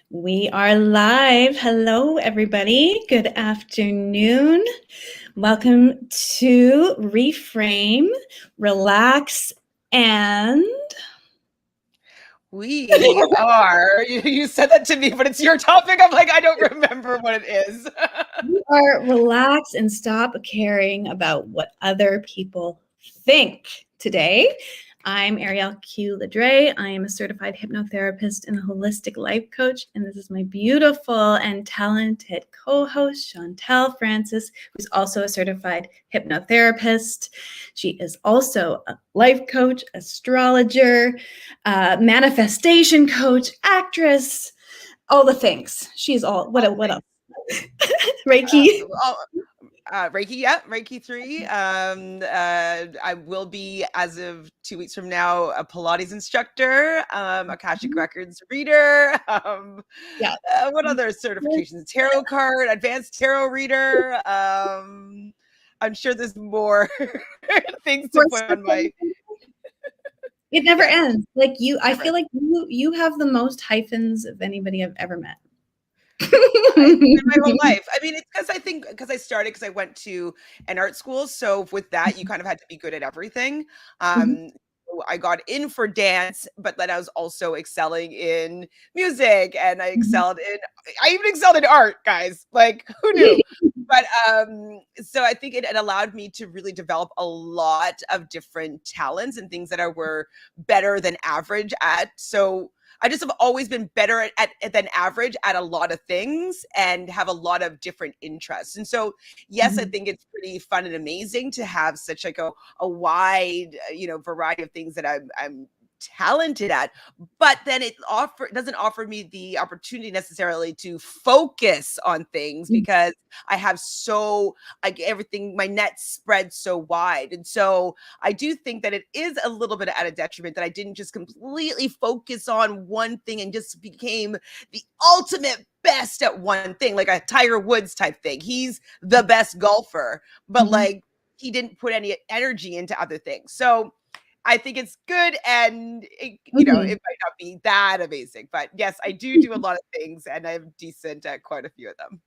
We are live. Hello, everybody. Good afternoon. Welcome to Reframe, Relax, and we are, you said that to me, but it's your topic. I'm like, I don't remember what it is. we are relax and stop caring about what other people think. Today, I'm Ariel Ladret. I am a certified hypnotherapist and a holistic life coach, and this is my beautiful and talented co-host, Chantele Francis, who's also a certified hypnotherapist. She is also a life coach, astrologer, manifestation coach, actress, all the things. She's all what else? Reiki. Reiki, yeah, Reiki 3. I will be, as of 2 weeks from now, a Pilates instructor, Akashic Records reader. Yeah. What other certifications? Tarot card, advanced tarot reader. I'm sure there's more things to put on my. It never ends. Like you, I feel like you have the most hyphens of anybody I've ever met. In my whole life. I mean, it's because I went to an art school. So with that, you kind of had to be good at everything. So I got in for dance, but then I was also excelling in music, and I even excelled in art, guys. Like, who knew? But so I think it allowed me to really develop a lot of different talents and things that I were better than average at. So I just have always been better at than average at a lot of things and have a lot of different interests. And so, yes, I think it's pretty fun and amazing to have such like a wide, variety of things that I'm talented at, but then it doesn't offer me the opportunity necessarily to focus on things because I have everything, my net spread so wide. And so I do think that it is a little bit at a detriment that I didn't just completely focus on one thing and just became the ultimate best at one thing, like a Tiger Woods type thing. He's the best golfer, but like he didn't put any energy into other things. So I think it's good, and it might not be that amazing, but yes, I do a lot of things, and I'm decent at quite a few of them.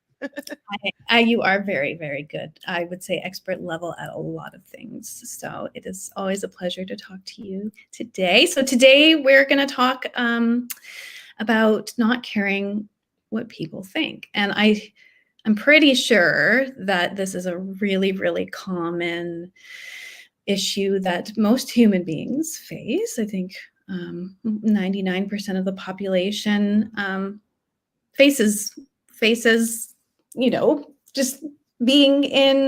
You are very, very good. I would say expert level at a lot of things. So it is always a pleasure to talk to you today. So today we're going to talk about not caring what people think, and I'm pretty sure that this is a really, really common issue that most human beings face. I think 99% of the population faces, just being in,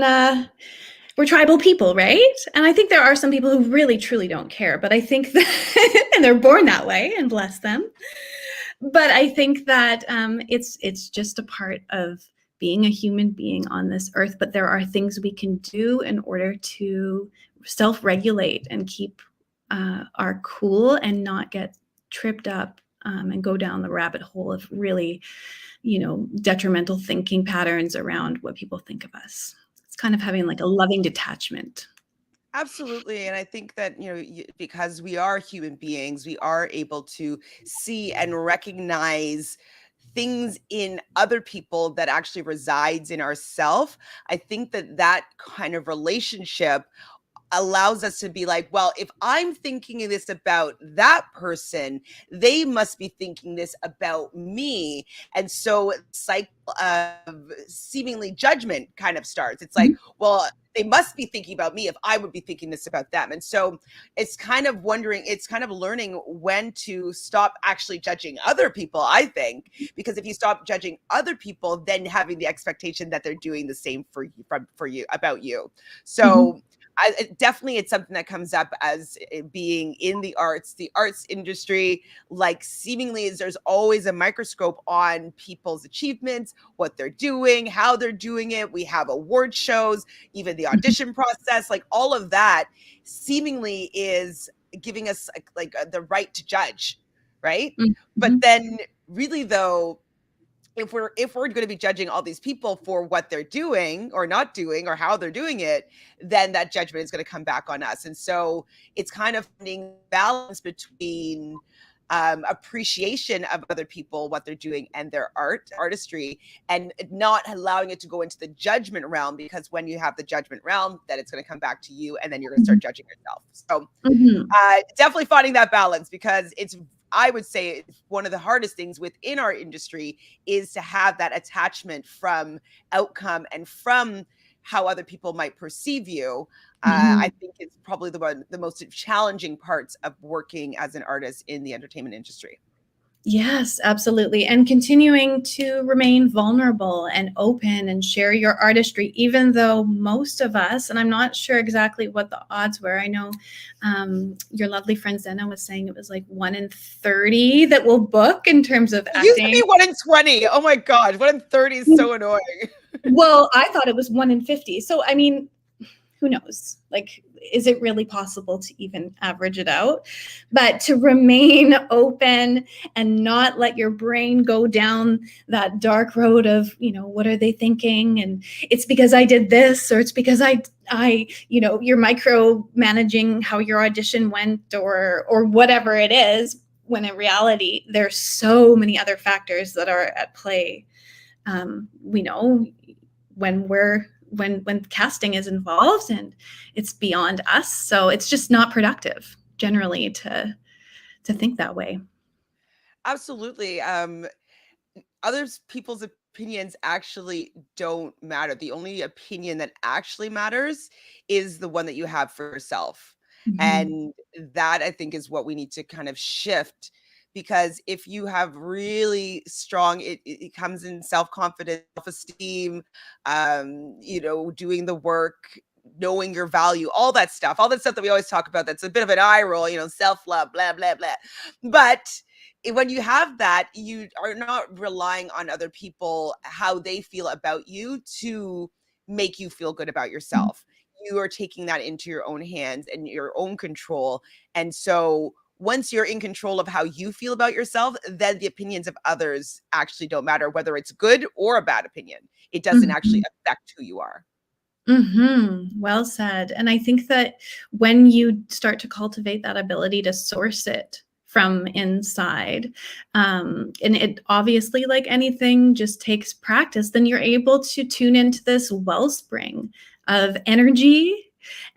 we're tribal people, right? And I think there are some people who really, truly don't care, but I think that, and they're born that way, and bless them. But I think that it's just a part of being a human being on this earth, but there are things we can do in order to self-regulate and keep our cool and not get tripped up and go down the rabbit hole of really, detrimental thinking patterns around what people think of us. It's kind of having like a loving detachment. Absolutely. And I think that, because we are human beings, we are able to see and recognize things in other people that actually resides in ourself. I think that kind of relationship allows us to be like, well, if I'm thinking this about that person, they must be thinking this about me. And so cycle of seemingly judgment kind of starts. It's like, well, they must be thinking about me if I would be thinking this about them. And so it's kind of learning when to stop actually judging other people, I think, because if you stop judging other people, then having the expectation that they're doing the same for you about you. So definitely it's something that comes up as being in the arts industry. Like seemingly there's always a microscope on people's achievements, what they're doing, how they're doing it. We have award shows, even the audition process, like all of that seemingly is giving us like the right to judge, right? But then really though, if we're going to be judging all these people for what they're doing or not doing or how they're doing it, then that judgment is going to come back on us. And so it's kind of finding balance between appreciation of other people, what they're doing, and their artistry, and not allowing it to go into the judgment realm, because when you have the judgment realm, then it's going to come back to you, and then you're going to start judging yourself. So definitely finding that balance, because I would say one of the hardest things within our industry is to have that attachment from outcome and from how other people might perceive you. I think it's probably the most challenging parts of working as an artist in the entertainment industry. Yes, absolutely. And continuing to remain vulnerable and open and share your artistry, even though most of us, and I'm not sure exactly what the odds were. I know your lovely friend Zena was saying it was like 1 in 30 that will book in terms of acting. It used to be 1 in 20. Oh my God, 1 in 30 is so annoying. Well, I thought it was 1 in 50. So, I mean, who knows? Like, is it really possible to even average it out? But to remain open and not let your brain go down that dark road of, what are they thinking? And it's because I did this, or it's because I, you're micromanaging how your audition went, or whatever it is, when in reality, there's so many other factors that are at play. We know when casting is involved, and it's beyond us. So it's just not productive generally to think that way. Absolutely. Other people's opinions actually don't matter. The only opinion that actually matters is the one that you have for yourself. And that, I think, is what we need to kind of shift, because if you have really strong, it comes in self-confidence, self-esteem, doing the work, knowing your value, all that stuff that we always talk about, that's a bit of an eye roll, self-love, blah, blah, blah. But when you have that, you are not relying on other people, how they feel about you, to make you feel good about yourself. You are taking that into your own hands and your own control. And so once you're in control of how you feel about yourself, then the opinions of others actually don't matter, whether it's good or a bad opinion. It doesn't actually affect who you are. Well said. And I think that when you start to cultivate that ability to source it from inside, and it obviously, like anything, just takes practice, then you're able to tune into this wellspring of energy,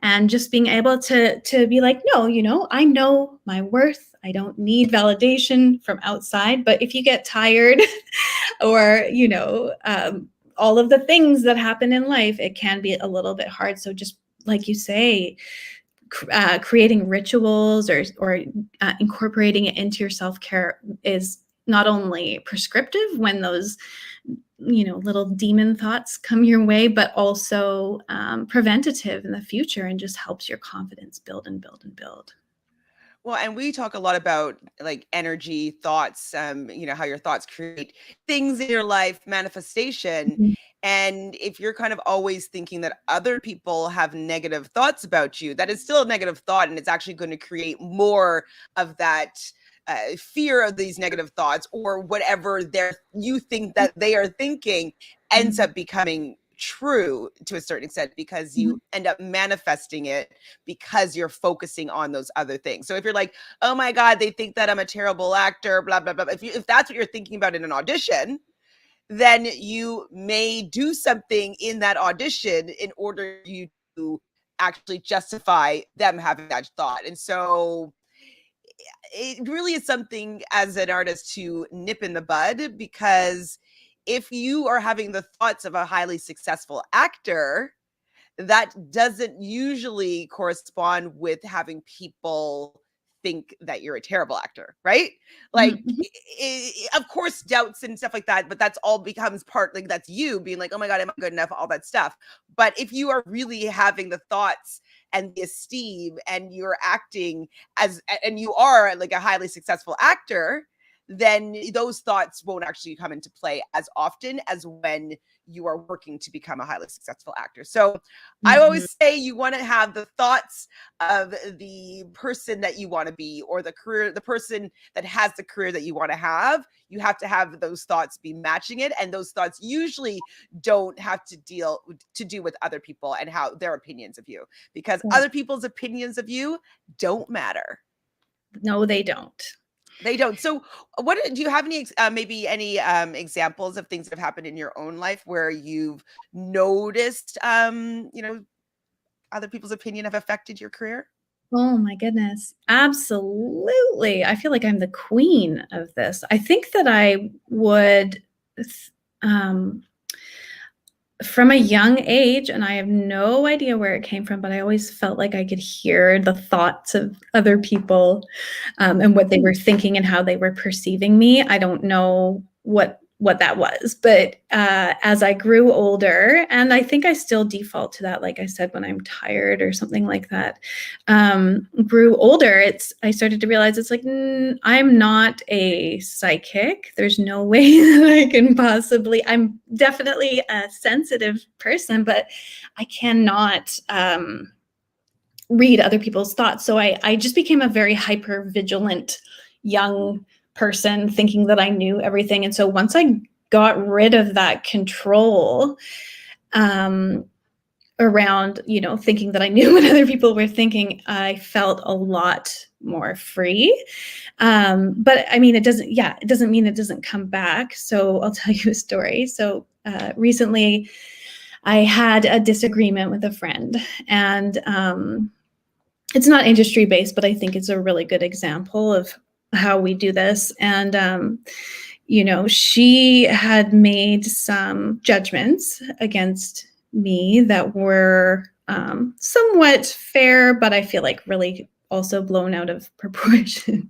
and just being able to be like, no, I know my worth. I don't need validation from outside. But if you get tired or, all of the things that happen in life, it can be a little bit hard. So just like you say, creating rituals or incorporating it into your self-care is not only prescriptive when those little demon thoughts come your way, but also preventative in the future, and just helps your confidence build and build and build. Well, and we talk a lot about like energy, thoughts, how your thoughts create things in your life, manifestation. And if you're kind of always thinking that other people have negative thoughts about you, that is still a negative thought, and it's actually going to create more of that fear of these negative thoughts, or whatever you think that they are thinking ends up becoming true to a certain extent, because you end up manifesting it because you're focusing on those other things. So if you're like, oh my God, they think that I'm a terrible actor, blah, blah, blah. If that's what you're thinking about in an audition, then you may do something in that audition in order you to actually justify them having that thought. And so it really is something as an artist to nip in the bud, because if you are having the thoughts of a highly successful actor, that doesn't usually correspond with having people think that you're a terrible actor, right? Like, of course, doubts and stuff like that, but that's all becomes part, like, that's you being like, oh my God, am I good enough? All that stuff. But if you are really having the thoughts and the esteem, and you're acting and you are like a highly successful actor, then those thoughts won't actually come into play as often as when you are working to become a highly successful actor. So I always say you want to have the thoughts of the person that you want to be, or the person that has the career that you want to have. You have to have those thoughts be matching it. And those thoughts usually don't have to do with other people and how their opinions of you, because other people's opinions of you don't matter. No, they don't. They don't. So, what do you have any maybe any examples of things that have happened in your own life where you've noticed, other people's opinion have affected your career? Oh my goodness. Absolutely. I feel like I'm the queen of this. I think that I would, um, from a young age, and I have no idea where it came from, but I always felt like I could hear the thoughts of other people, and what they were thinking and how they were perceiving me. I don't know what that was, but as I grew older, and I think I still default to that, like I said, when I'm tired or something like that, grew older, I started to realize it's like, I'm not a psychic. There's no way that I can possibly. I'm definitely a sensitive person, but I cannot read other people's thoughts. So I just became a very hyper vigilant young person, thinking that I knew everything. And so once I got rid of that control, around, thinking that I knew what other people were thinking, I felt a lot more free. But I mean, it doesn't mean it doesn't come back. So I'll tell you a story. So recently I had a disagreement with a friend, and it's not industry based, but I think it's a really good example of how we do this. And she had made some judgments against me that were somewhat fair, but I feel like really also blown out of proportion.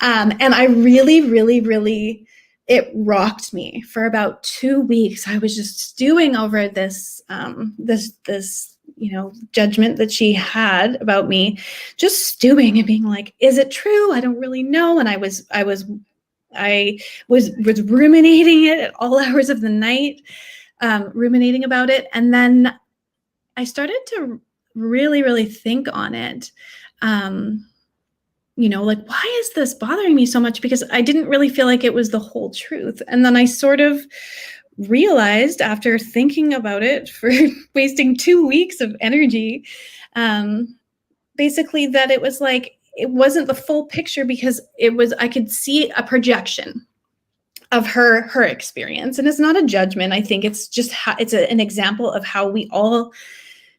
And I really, really, really, it rocked me for about 2 weeks. I was just stewing over this, judgment that she had about me, just stewing and being like, is it true? I don't really know. And I was ruminating it at all hours of the night, ruminating about it. And then I started to really, really think on it. Like, why is this bothering me so much? Because I didn't really feel like it was the whole truth. And then I sort of realized, after thinking about it for wasting 2 weeks of energy, basically that it was like, it wasn't the full picture, because I could see a projection of her experience. And it's not a judgment. I think it's just an example of how we all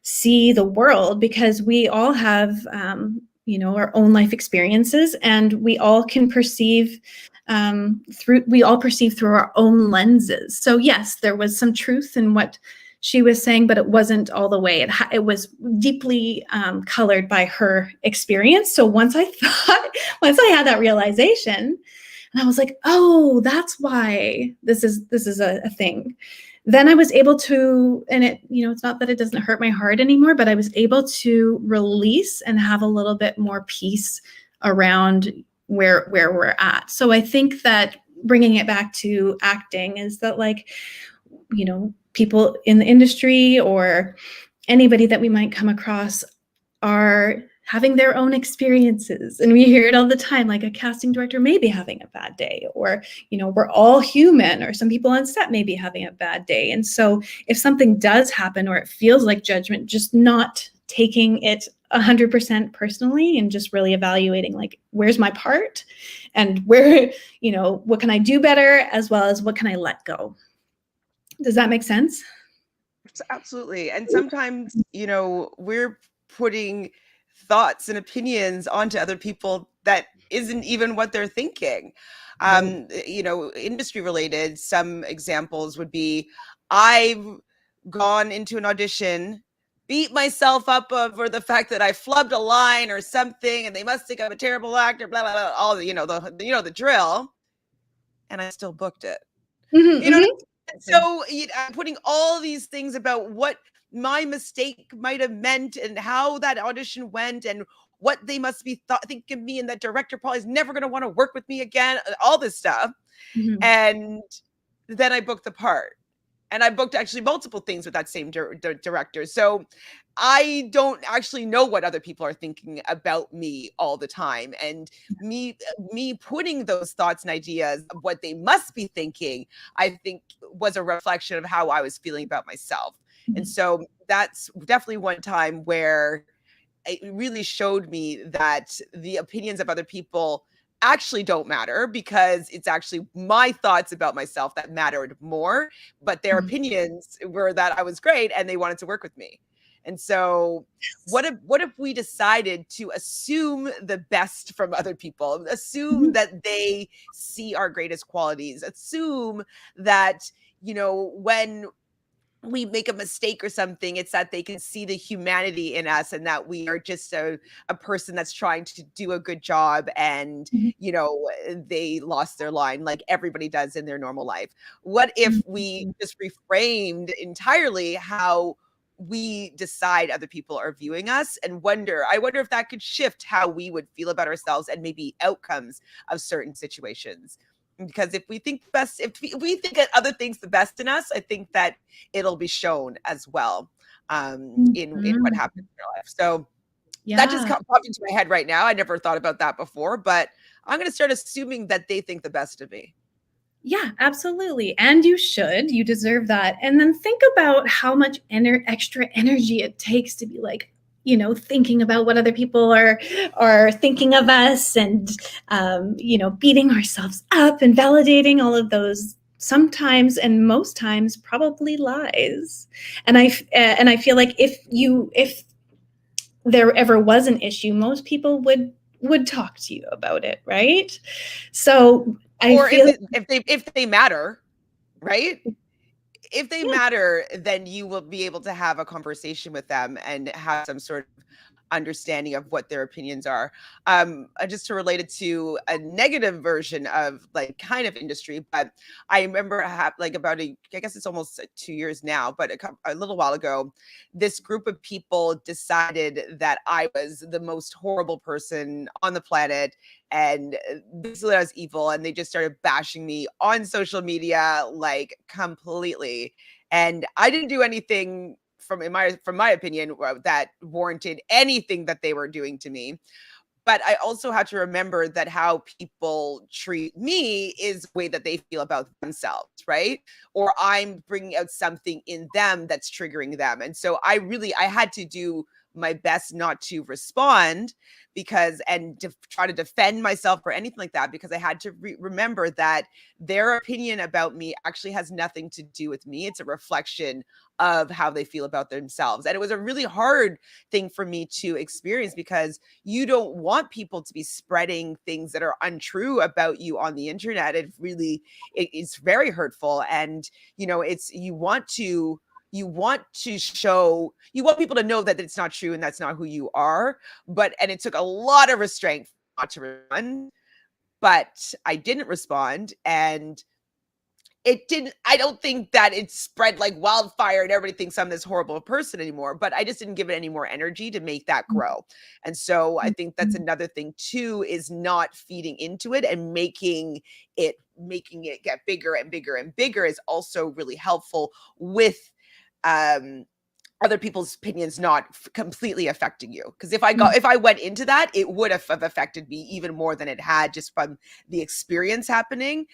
see the world, because we all have our own life experiences, and we all can perceive through our own lenses. So yes, there was some truth in what she was saying, but it wasn't all the way. It was deeply colored by her experience. So once I had that realization, and I was like, oh, that's why this is a thing. Then I was able to, and it's not that it doesn't hurt my heart anymore, but I was able to release and have a little bit more peace around where we're at. So I think that bringing it back to acting is that, like, people in the industry or anybody that we might come across are having their own experiences. And we hear it all the time, like a casting director may be having a bad day, or, we're all human, or some people on set may be having a bad day. And so if something does happen, or it feels like judgment, just not taking it 100% personally, and just really evaluating, like, where's my part, and where, what can I do better, as well as what can I let go. Does that make sense? Absolutely. And sometimes, we're putting thoughts and opinions onto other people that isn't even what they're thinking. Industry related, some examples would be, I've gone into an audition, beat myself up over the fact that I flubbed a line or something, and they must think I'm a terrible actor, blah, blah, blah, all the drill. And I still booked it. Mm-hmm, You know what I mm-hmm. mean? So I'm putting all these things about what my mistake might have meant, and how that audition went, and what they must be thinking of me, and that director probably is never going to want to work with me again, all this stuff. Mm-hmm. And then I booked the part. And I booked actually multiple things with that same director. So I don't actually know what other people are thinking about me all the time. And me putting those thoughts and ideas of what they must be thinking, I think, was a reflection of how I was feeling about myself. And so that's definitely one time where it really showed me that the opinions of other people actually don't matter, because it's actually my thoughts about myself that mattered more, but their opinions were that I was great and they wanted to work with me. And so what if we decided to assume the best from other people, assume that they see our greatest qualities, assume that, when we make a mistake or something, it's that they can see the humanity in us and that we are just a person that's trying to do a good job, and they lost their line like everybody does in their normal life. What if we just reframed entirely how we decide other people are viewing us, and I wonder if that could shift how we would feel about ourselves and maybe outcomes of certain situations. Because if we think if we think that other things the best in us, I think that it'll be shown as well, in what happens in our life. So that just Yeah. popped into my head right now. I never thought about that before, but I'm going to start assuming that they think the best of me. Yeah, absolutely. And you should. You deserve that. And then think about how much extra energy it takes to be like, thinking about what other people are thinking of us, and beating ourselves up and validating all of those sometimes and most times probably lies. And I feel like if there ever was an issue, most people would talk to you about it, right? So Or if they matter, right? If they matter, then you will be able to have a conversation with them and have some sort of understanding of what their opinions are. Just to relate it to a negative version of like kind of industry, but I remember like about I guess it's almost 2 years now, but a little while ago, this group of people decided that I was the most horrible person on the planet, and basically I was evil, and they just started bashing me on social media like completely. And I didn't do anything from my opinion that warranted anything that they were doing to me. But I also have to remember that how people treat me is the way that they feel about themselves, right? Or I'm bringing out something in them that's triggering them. And so I had to do my best not to respond, and to try to defend myself or anything like that, because I had to remember that their opinion about me actually has nothing to do with me. It's a reflection of how they feel about themselves. And it was a really hard thing for me to experience, because you don't want people to be spreading things that are untrue about you on the internet. It's very hurtful. And it's you want people to know that it's not true and that's not who you are. And it took a lot of restraint not to respond, but I didn't respond. And I don't think that it spread like wildfire and everybody thinks I'm this horrible person anymore, but I just didn't give it any more energy to make that grow. And so I think that's another thing too, is not feeding into it and making it get bigger and bigger and bigger is also really helpful with other people's opinions not completely affecting you. Because if I went into that, it would have affected me even more than it had, just from the experience happening.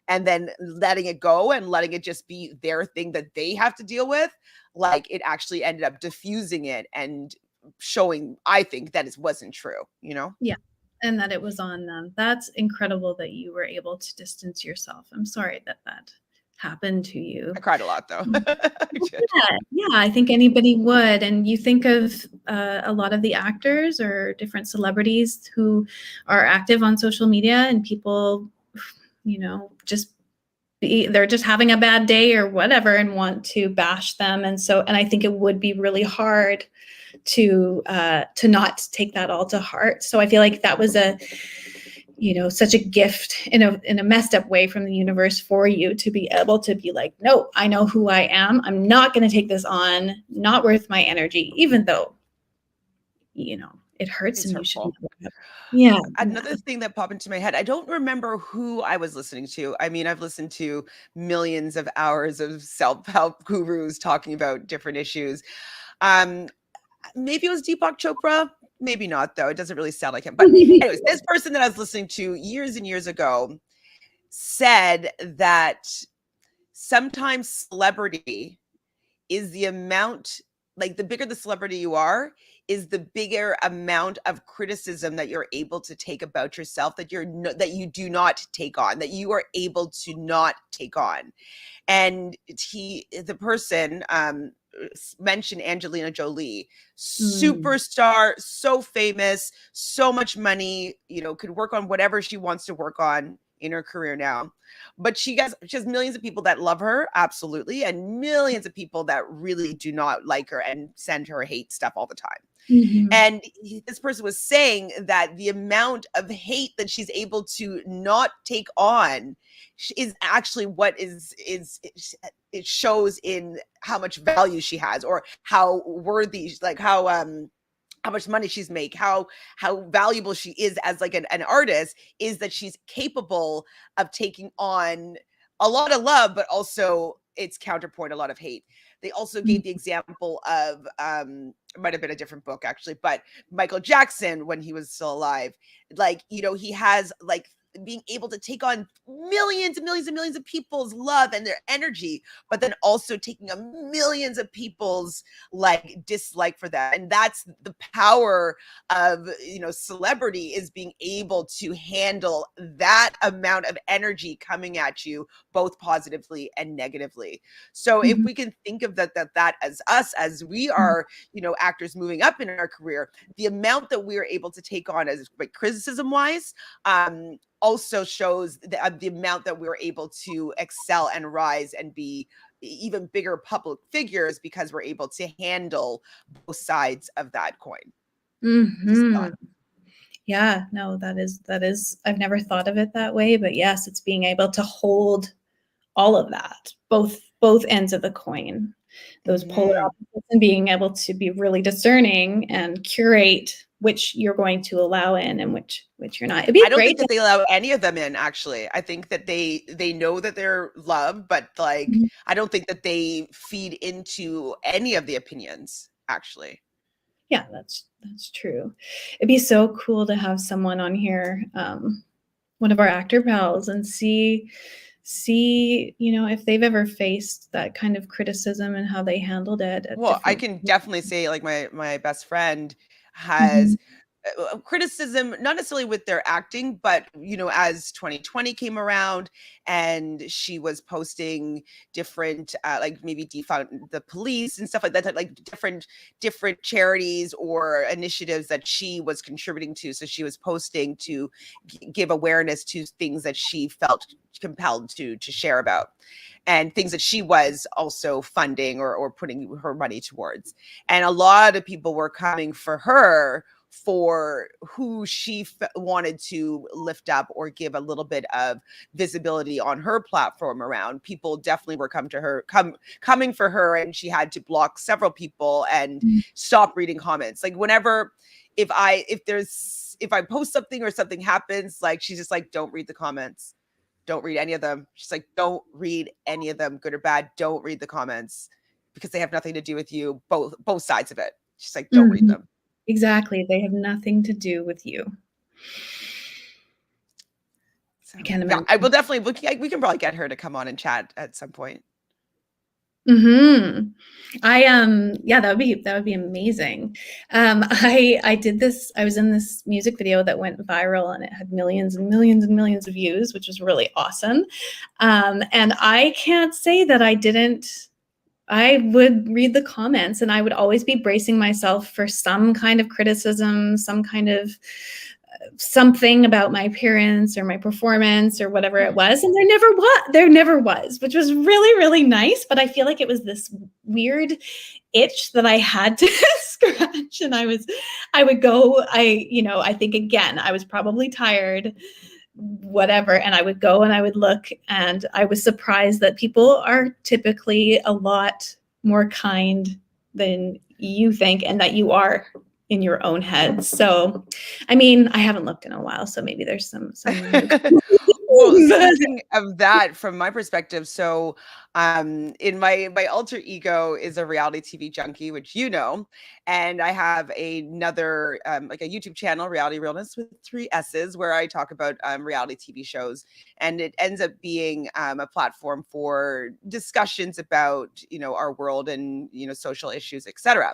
And then letting it go and letting it just be their thing that they have to deal with, like it actually ended up diffusing it and showing, I think, that it wasn't true, Yeah. And that it was on them. That's incredible that you were able to distance yourself. I'm sorry that happened to you. I cried a lot though. Yeah, I think anybody would. And you think of a lot of the actors or different celebrities who are active on social media, and people, they're just having a bad day or whatever and want to bash them. And I think it would be really hard to not take that all to heart. So I feel like that was such a gift in a messed up way from the universe for you to be able to be like, no, I know who I am. I'm not going to take this on. Not worth my energy, even though, it hurts and you shouldn't. Yeah. Another thing that popped into my head, I don't remember who I was listening to. I mean, I've listened to millions of hours of self-help gurus talking about different issues. Maybe it was Deepak Chopra. Maybe not, though. It doesn't really sound like him. But anyways, this person that I was listening to years and years ago said that sometimes celebrity is the amount, like the bigger the celebrity you are, is the bigger amount of criticism that you're able to take about yourself that that you do not take on, that you are able to not take on. And the person mentioned Angelina Jolie, superstar, so famous, so much money, could work on whatever she wants to work on in her career now. But she has millions of people that love her, absolutely, and millions of people that really do not like her and send her hate stuff all the time. And this person was saying that the amount of hate that she's able to not take on is actually what it shows in how much value she has, or how worthy, like how much money she's make, how valuable she is as like an artist, is that she's capable of taking on a lot of love, but also its counterpoint, a lot of hate. They also gave the example of it might have been a different book actually, but Michael Jackson, when he was still alive, like, he has like being able to take on millions and millions and millions of people's love and their energy, but then also taking on millions of people's like dislike for that. And that's the power of, celebrity, is being able to handle that amount of energy coming at you, both positively and negatively. So if we can think of that as us, as we are, actors moving up in our career, the amount that we're able to take on as like criticism wise, also shows the amount that we're able to excel and rise and be even bigger public figures, because we're able to handle both sides of that coin. Yeah, no, that is, I've never thought of it that way, but yes, it's being able to hold all of that, both ends of the coin, those polar opposites, and being able to be really discerning and curate which you're going to allow in and which you're not. It'd be I don't great think that they allow any of them in, actually. I think that they know that they're loved, but like, I don't think that they feed into any of the opinions, actually. Yeah, that's true. It'd be so cool to have someone on here, one of our actor pals, and see, if they've ever faced that kind of criticism and how they handled it. Well, I can definitely say, like, my best friend has criticism, not necessarily with their acting, but as 2020 came around and she was posting different like maybe defund the police and stuff like that, like different charities or initiatives that she was contributing to. So she was posting to give awareness to things that she felt compelled to share about, and things that she was also funding or putting her money towards. And a lot of people were coming for her for who she wanted to lift up or give a little bit of visibility on her platform around. People definitely were coming for her, and she had to block several people and stop reading comments. Like, whenever, if I post something or something happens, like, she's just like, don't read the comments. Don't read any of them. She's like, don't read any of them, good or bad. Don't read the comments, because they have nothing to do with you. Both sides of it. She's like, don't read them. Exactly. They have nothing to do with you. So, I can't imagine. I will definitely, we can probably get her to come on and chat at some point. Yeah, that would be amazing. I did this, I was in this music video that went viral, and it had millions and millions and millions of views, which was really awesome. And I can't say that I would read the comments, and I would always be bracing myself for some kind of criticism, some kind of something about my appearance or my performance or whatever it was. And there never was, which was really, really nice. But I feel like it was this weird itch that I had to scratch. And I would go, I think, again, I was probably tired, whatever. And I would go and I would look, and I was surprised that people are typically a lot more kind than you think, and that you are in your own head. So, I mean, I haven't looked in a while, so maybe there's some Well, speaking of that, from my perspective, so in my alter ego is a reality TV junkie, which and I have another like a YouTube channel, Reality Realness with 3 S's, where I talk about reality TV shows, and it ends up being a platform for discussions about our world and social issues, etc.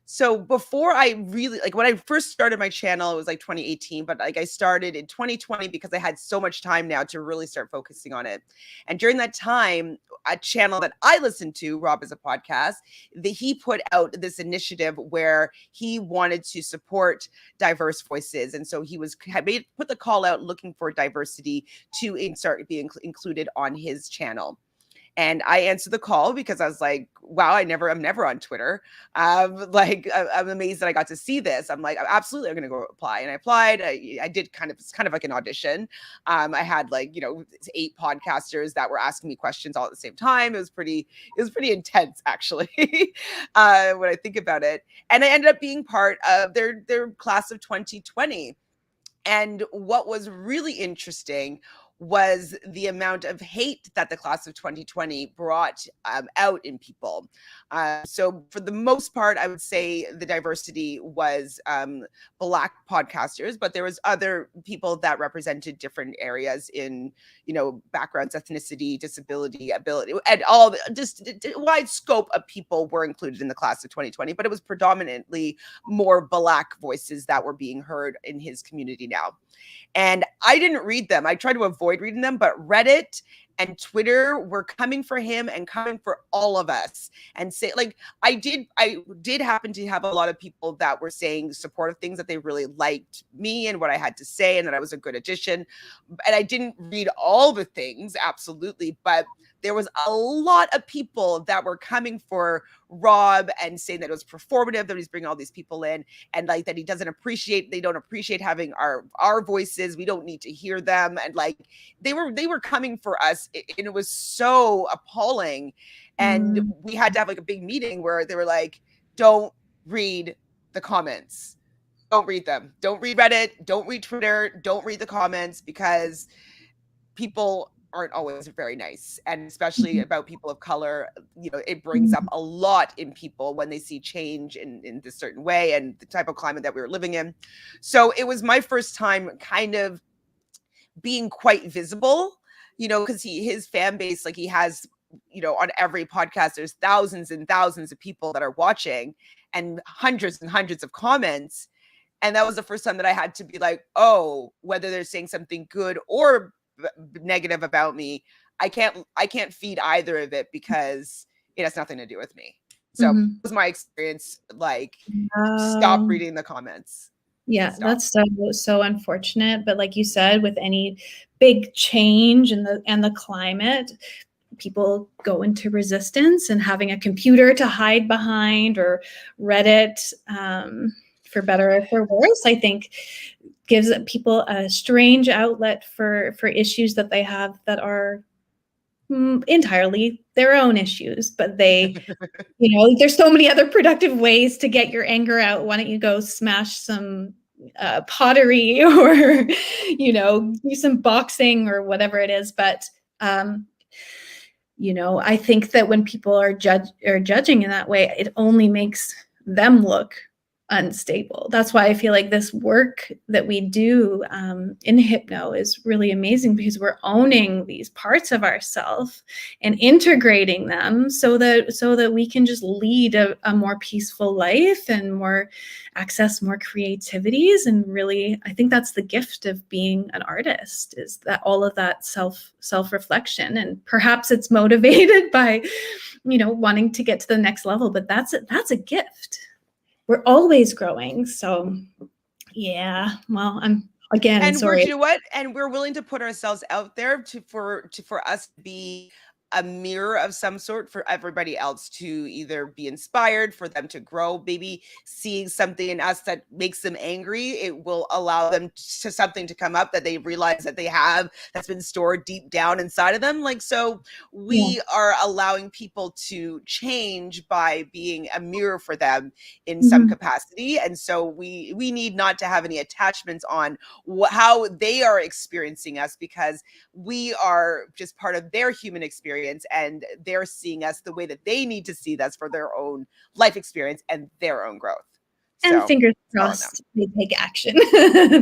So before I really, like, when I first started my channel, it was like 2018, but like I started in 2020 because I had so much time now to really start focusing on it. And during that time, a channel that I listened to, Rob is a podcast, he put out this initiative where he wanted to support diverse voices. And so he put the call out looking for diversity to start being included on his channel. And I answered the call because I was like, wow, I'm never on Twitter. I'm amazed that I got to see this. I'm like, absolutely, I'm going to go apply. And I applied. I did it's kind of like an audition. I had 8 podcasters that were asking me questions all at the same time. It was pretty intense, actually, when I think about it. And I ended up being part of their class of 2020. And what was really interesting was the amount of hate that the class of 2020 brought out in people. So for the most part, I would say the diversity was Black podcasters, but there was other people that represented different areas in, backgrounds, ethnicity, disability, ability, and all just wide scope of people were included in the class of 2020, but it was predominantly more Black voices that were being heard in his community now. And I didn't read them. I tried to avoid reading them, but Reddit and Twitter were coming for him and coming for all of us. And say, I did happen to have a lot of people that were saying supportive things, that they really liked me and what I had to say and that I was a good addition. And I didn't read all the things, absolutely, but there was a lot of people that were coming for Rob and saying that it was performative, that he's bringing all these people in, and that they don't appreciate having our voices. We don't need to hear them. And they were coming for us, and it was so appalling. And we had to have a big meeting where they were like, don't read the comments. Don't read them. Don't read Reddit. Don't read Twitter. Don't read the comments, because people aren't always very nice, and especially about people of color. It brings up a lot in people when they see change in this certain way and the type of climate that we were living in. So it was my first time kind of being quite visible, because his fan base, he has, on every podcast, there's thousands and thousands of people that are watching and hundreds of comments. And that was the first time that I had to be like, oh, whether they're saying something good or negative about me, I can't feed either of it, because it has nothing to do with me. So it was my experience. Stop reading the comments. Yeah, that's so unfortunate. But like you said, with any big change in the climate, people go into resistance, and having a computer to hide behind, or Reddit, for better or for worse, I think gives people a strange outlet for issues that they have that are entirely their own issues. But they, there's so many other productive ways to get your anger out. Why don't you go smash some pottery, or, do some boxing or whatever it is. But, I think that when people are judging in that way, it only makes them look unstable. That's why I feel like this work that we do in hypno is really amazing, because we're owning these parts of ourselves and integrating them so that we can just lead a more peaceful life and access more creativities. And really, I think that's the gift of being an artist, is that all of that self-reflection. And perhaps it's motivated by, wanting to get to the next level, but that's a gift. We're always growing. So yeah, well, I'm again, and sorry. You know what? And we're willing to put ourselves out there for us to be a mirror of some sort for everybody else to either be inspired, for them to grow. Maybe seeing something in us that makes them angry, it will allow them to something to come up that they realize that they have, that's been stored deep down inside of them. So we are allowing people to change by being a mirror for them in some capacity. And so we need not to have any attachments on how they are experiencing us, because we are just part of their human experience, and they're seeing us the way that they need to see us for their own life experience and their own growth. And fingers crossed they take action.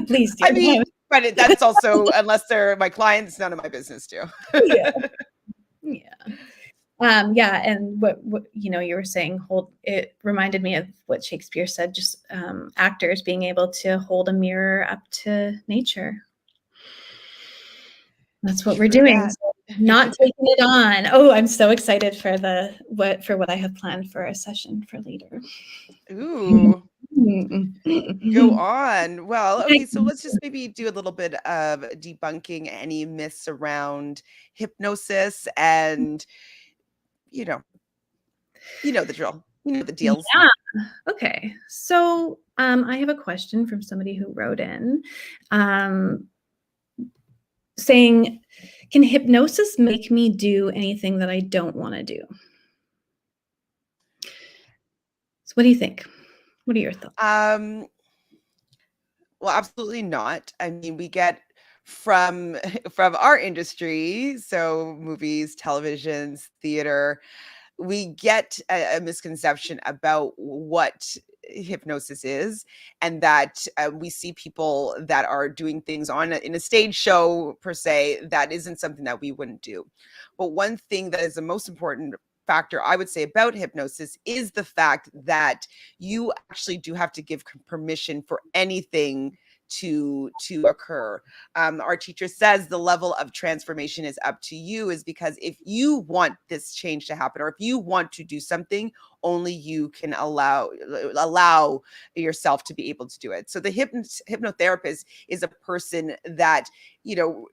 Please do. I mean, but that's also, unless they're my clients, none of my business too. Yeah. Yeah, and what you were saying, it reminded me of what Shakespeare said, just actors being able to hold a mirror up to nature. That's what we're True doing. that. So not taking it on. Oh, I'm so excited for what I have planned for a session for later. Ooh. Go on. Well, okay, so let's just maybe do a little bit of debunking any myths around hypnosis and you know, you know the drill. You know the deals. Yeah. Okay. So I have a question from somebody who wrote in saying, can hypnosis make me do anything that I don't want to do? So what do you think? What are your thoughts? Well, absolutely not. I mean, we get from from our industry, so movies, televisions, theater, we get a misconception about what hypnosis is, and that we see people that are doing things in a stage show per se that isn't something that we wouldn't do. But one thing that is the most important factor I would say about hypnosis is the fact that you actually do have to give permission for anything to occur. Our teacher says the level of transformation is up to you, is because if you want this change to happen, or if you want to do something, only you can allow yourself to be able to do it. So the hypnotherapist is a person that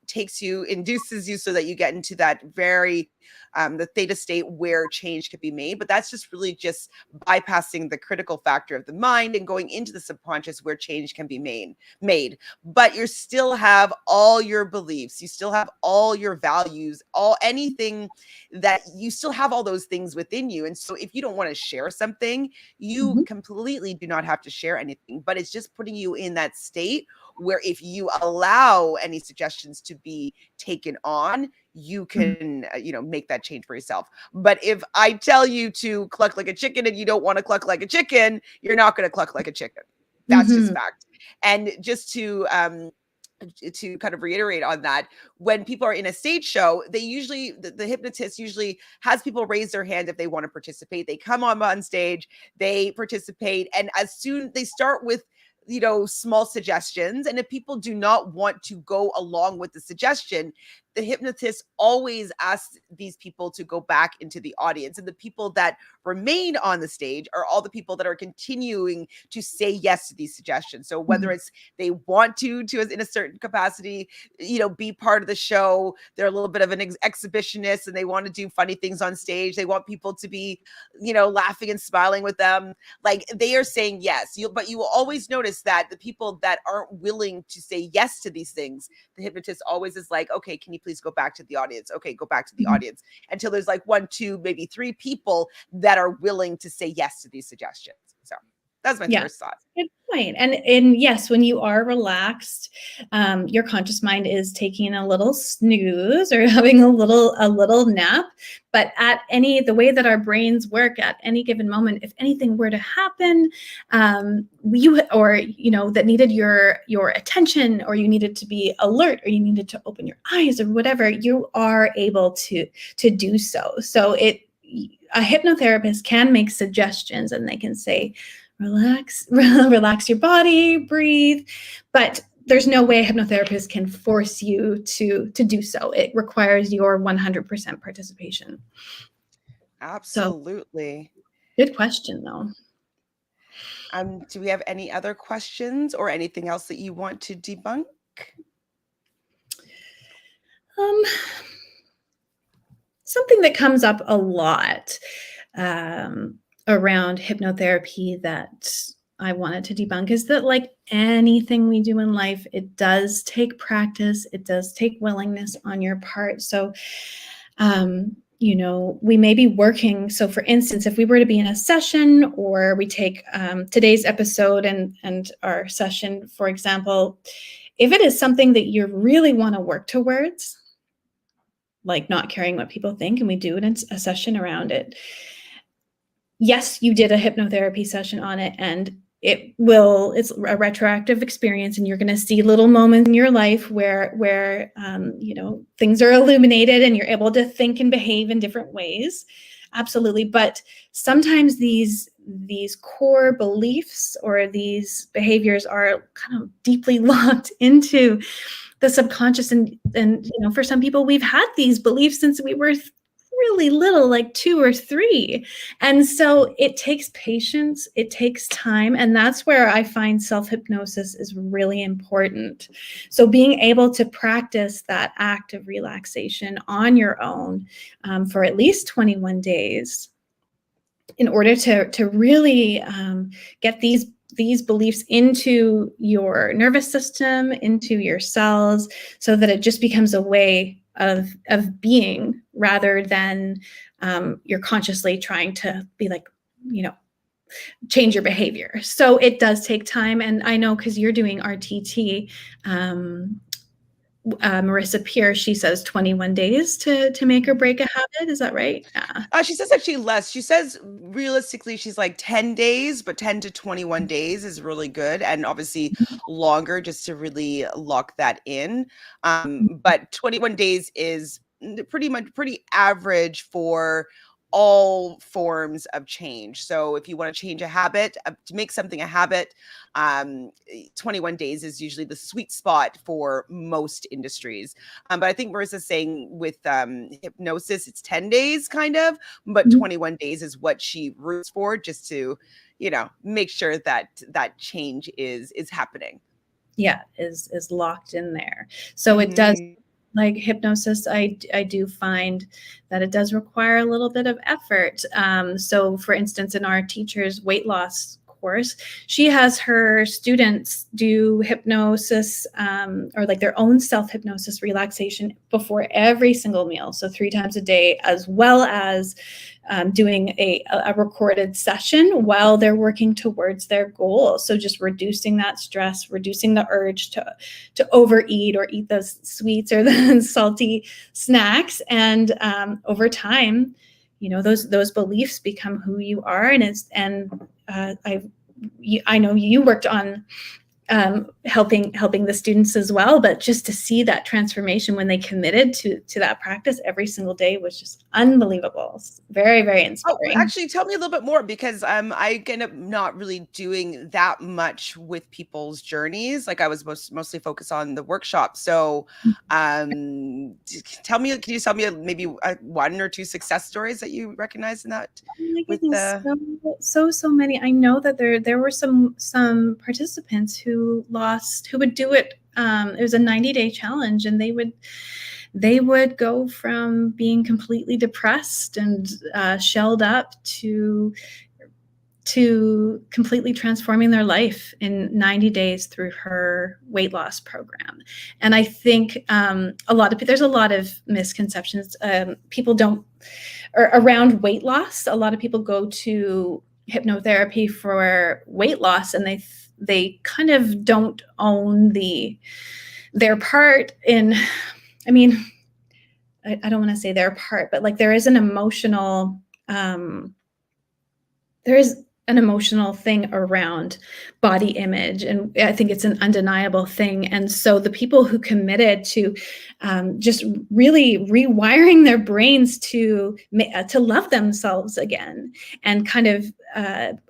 takes you, induces you so that you get into that very the theta state where change could be made. But that's just really just bypassing the critical factor of the mind and going into the subconscious where change can be made. But you still have all your beliefs, you still have all your values, anything that you still have all those things within you. And so if you don't want to share something, you completely do not have to share anything, but it's just putting you in that state where if you allow any suggestions to be taken on, you can make that change for yourself. But if I tell you to cluck like a chicken and you don't want to cluck like a chicken, you're not going to cluck like a chicken. That's just fact. And just to kind of reiterate on that, when people are in a stage show, they usually the hypnotist usually has people raise their hand if they want to participate. They come on stage, they participate, and as soon they start with small suggestions, and if people do not want to go along with the suggestion, the hypnotist always asks these people to go back into the audience, and the people that remain on the stage are all the people that are continuing to say yes to these suggestions. So whether it's they want to in a certain capacity be part of the show, they're a little bit of an exhibitionist and they want to do funny things on stage, they want people to be laughing and smiling with them, like they are saying yes. But you will always notice that the people that aren't willing to say yes to these things, the hypnotist always is like, okay, can you please go back to the audience? Okay, go back to the audience, until there's like 1, 2, maybe 3 people that are willing to say yes to these suggestions. So that's my first thought. Good point. And yes, when you are relaxed, your conscious mind is taking a little snooze or having a little nap. But the way that our brains work at any given moment, if anything were to happen, that needed your attention, or you needed to be alert, or you needed to open your eyes, or whatever, you are able to do so. So a hypnotherapist can make suggestions, and they can say, relax your body, breathe, but there's no way a hypnotherapist can force you to do so. It requires your 100% participation. Absolutely. So, good question, though. Do we have any other questions or anything else that you want to debunk? Something that comes up a lot around hypnotherapy that I wanted to debunk is that, like anything we do in life, it does take practice. It does take willingness on your part. So, we may be working. So for instance, if we were to be in a session, or we take today's episode and our session, for example, if it is something that you really want to work towards, like not caring what people think, and we do it in a session around it. Yes, you did a hypnotherapy session on it, and it's a retroactive experience, and you're going to see little moments in your life where things are illuminated and you're able to think and behave in different ways. Absolutely. But sometimes these core beliefs or these behaviors are kind of deeply locked into the subconscious, and for some people, we've had these beliefs since we were really little, like 2 or 3. And so it takes patience, it takes time. And that's where I find self-hypnosis is really important. So being able to practice that act of relaxation on your own for at least 21 days in order to really get these beliefs into your nervous system, into your cells, so that it just becomes a way of being, rather than you're consciously trying to be like, change your behavior. So it does take time. And I know, because you're doing RTT, Marissa Peer, she says 21 days to make or break a habit. Is that right? She says actually less. She says realistically she's like 10 days, but 10 to 21 days is really good, and obviously longer just to really lock that in. But 21 days is pretty average for all forms of change. So if you want to change a habit, to make something a habit, 21 days is usually the sweet spot for most industries. But I think Marissa's saying with hypnosis, it's 10 days kind of, but 21 days is what she roots for, just to, make sure that that change is happening. Yeah, is locked in there. So it does, like hypnosis, I do find that it does require a little bit of effort. So for instance, in our teacher's weight loss course, she has her students do hypnosis or like their own self-hypnosis relaxation before every single meal. So 3 times a day, as well as doing a recorded session while they're working towards their goal. So just reducing that stress, reducing the urge to overeat or eat those sweets or the salty snacks. And over time, those beliefs become who you are. And I know you worked on helping the students as well, but just to see that transformation when they committed to that practice every single day was just unbelievable. It's very, very inspiring. Oh, actually, tell me a little bit more, because I end up not really doing that much with people's journeys. Like I was mostly focused on the workshop. So can you tell me maybe 1 or 2 success stories that you recognize in that? Oh my goodness, so many. I know that there were some participants who would do it. It was a 90-day challenge, and they would go from being completely depressed and shelled up to completely transforming their life in 90 days through her weight loss program. And I think there's a lot of misconceptions. People don't, or around weight loss, a lot of people go to hypnotherapy for weight loss, and they kind of don't own their part in, I mean, I don't want to say their part, but like there is an emotional thing around body image, and I think it's an undeniable thing. And so the people who committed to just really rewiring their brains to love themselves again, and kind of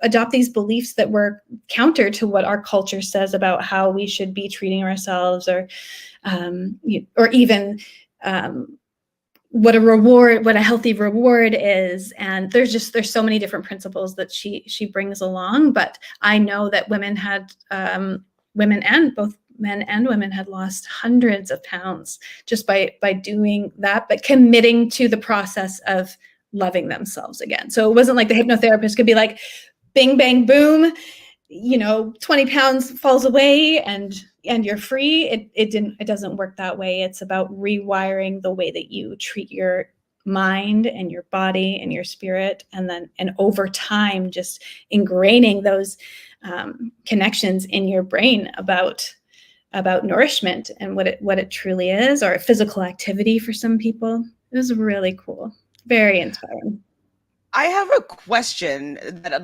adopt these beliefs that were counter to what our culture says about how we should be treating ourselves, or even what a healthy reward is. And there's so many different principles that she brings along. But I know that both men and women had lost hundreds of pounds just by doing that, but committing to the process of loving themselves again. So it wasn't like the hypnotherapist could be like, bing, bang, boom, 20 pounds falls away and you're free. It doesn't work that way. It's about rewiring the way that you treat your mind and your body and your spirit, and over time just ingraining those connections in your brain about nourishment and what it truly is, or physical activity for some people. It was really cool, very inspiring. I have a question that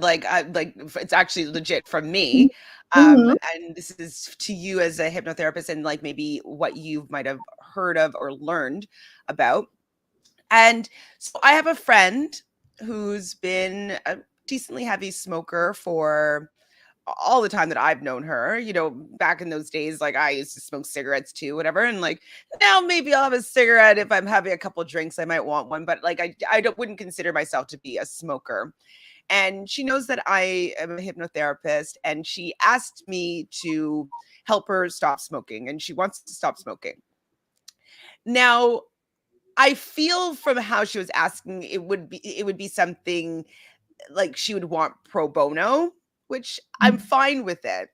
it's actually legit from me. Mhm. And this is to you as a hypnotherapist and like maybe what you might have heard of or learned about. And so I have a friend who's been a decently heavy smoker for all the time that I've known her. Back in those days, like I used to smoke cigarettes too, whatever. And like now maybe I'll have a cigarette if I'm having a couple drinks, I might want one, but like wouldn't consider myself to be a smoker. And she knows that I am a hypnotherapist, and she asked me to help her stop smoking, and she wants to stop smoking. Now, I feel from how she was asking, it would be something like she would want pro bono, which I'm fine with it.